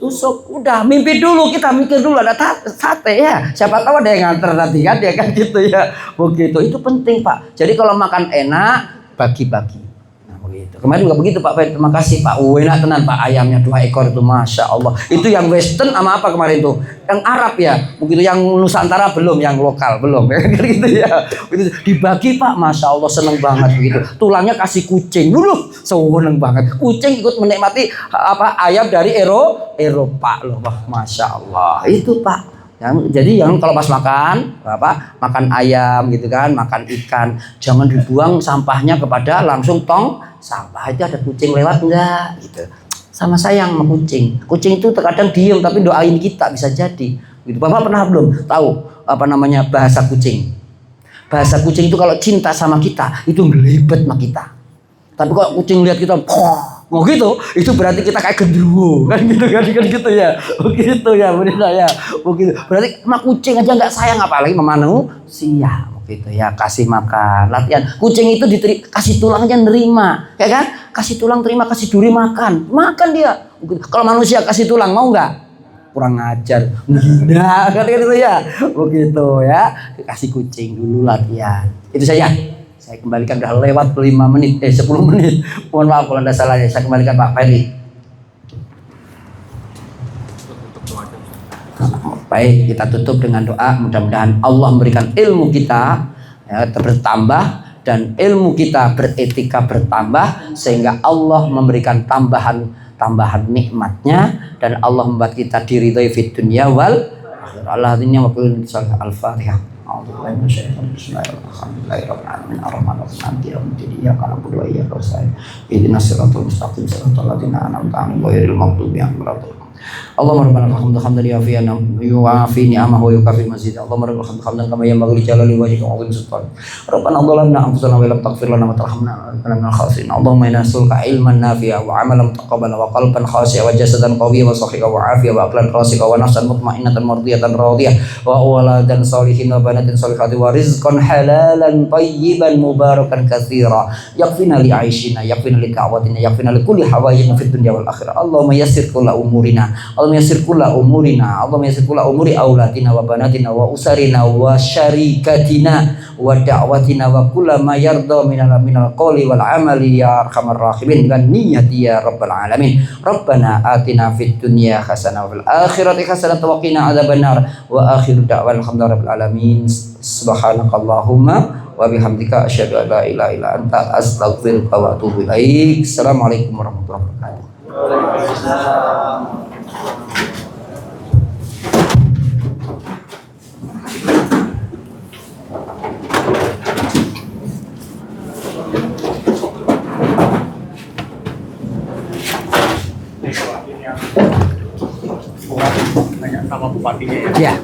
tusuk, udah mimpi dulu, kita mikir dulu ada sate ya. Siapa tahu ada yang nganter nanti kan ya kan gitu ya. Begitu, itu penting Pak. Jadi kalau makan enak bagi-bagi. Nah begitu. Kemarin juga begitu Pak. Terima kasih Pak. Enak tenan Pak ayamnya 2 ekor itu, masya Allah. Itu yang Western sama apa kemarin tuh? Yang Arab ya. Begitu yang Nusantara belum, yang lokal belum. Gitu ya. Begitu dibagi Pak, masya Allah seneng banget begitu. Tulangnya kasih kucing. Dulu seneng banget. Kucing ikut menikmati apa ayam dari Eropa loh. Wah, masya Allah. Itu Pak. Jadi yang kalau pas makan makan ayam gitu kan, makan ikan, jangan dibuang sampahnya kepada langsung tong sampah. Itu ada kucing lewat enggak gitu. Sama sayang sama kucing. Kucing itu terkadang diem tapi doain kita, bisa jadi gitu. Bapak pernah belum tahu apa namanya bahasa kucing? Bahasa kucing itu kalau cinta sama kita itu ngelibet sama kita. Tapi kalau kucing lihat kita mau gitu, itu berarti kita kayak genderuwo kan gitu ya, begitu ya benar ya, begitu. Berarti sama kucing aja nggak sayang, apalagi sama manusia, begitu ya. Kasih makan, latihan. Kucing itu kasih tulangnya nerima, ya kan? Kasih tulang terima, kasih duri makan dia. Begitu. Kalau manusia kasih tulang mau nggak? Kurang ajar, menghina kan gitu ya, begitu ya. Kasih kucing dulu latihan. Itu saja. Saya kembalikan, udah lewat 10 menit. Mohon maaf kalau ada salahnya. Saya kembalikan Pak Ferry. Baik, kita tutup dengan doa. Mudah-mudahan Allah memberikan ilmu kita ya, bertambah, dan ilmu kita beretika bertambah, sehingga Allah memberikan tambahan nikmatnya, dan Allah membuat kita diridhoi fid dunya wal akhirah. Allahumma qul al-Fatihah. Bismillahirrahmanirrahim. Ar-Rahmanir-Rahim. Iyyaka na'budu wa iyyaka nasta'in. Ihdinas siratal mustaqim, siratal ladzina an'amta 'alaihim ghairil maghdubi 'alaihim waladdallin. Allahumma rabbana lakal hamdan yuwaffi'ana yuwaffi ni'amahu wa yukafi mazid. Allahumma rabbana lakal hamdan kama yanbaghi li jalali wajhika wa 'azimi sultanik. Rabbana dhalamna anfusana wa lam taghfir lana wa tarhamna lanakunanna minal khasirin. Allahumma inna nas'aluka ilman nafi'a wa 'amalan mutaqabbala wa qalban khashi'a wa jasadan qawiyyan wa sihhatan wa 'afiyatan wa aqlan rasiqa wa nafsan mutma'innatan mardiyatan radiyah wa awladan shalihin wa banatin shalihati wa rizqan halalan tayyiban mubarakan katsira. Yakfina li 'aishina, yakfina li da'watina, yakfina li kulli hawaijina fid dunya wal akhirah. Allahumma yassir kulla umurina, Allahumma yassir kulla umurina, Allahumma yassir kulla umuri aulatina wa banatina wa usarina wa syarikatina wa da'watina wa kulla ma yarda minal qawli wal amali ya arhamar rahimin wa niyyati ya rabbal alamin. Rabbana atina fid dunya hasanah wa fil akhirati hasanah wa qina adzabannar. Wa akhiru da'wana alhamdulillahi rabbil alamin. Subhanakallahumma wa bihamdika asyhadu an la ilaha illa anta astaghfiruka wa atubu ilaik. Assalamualaikum warahmatullahi wabarakatuh. Tanya sama bupatinya ya. Ya.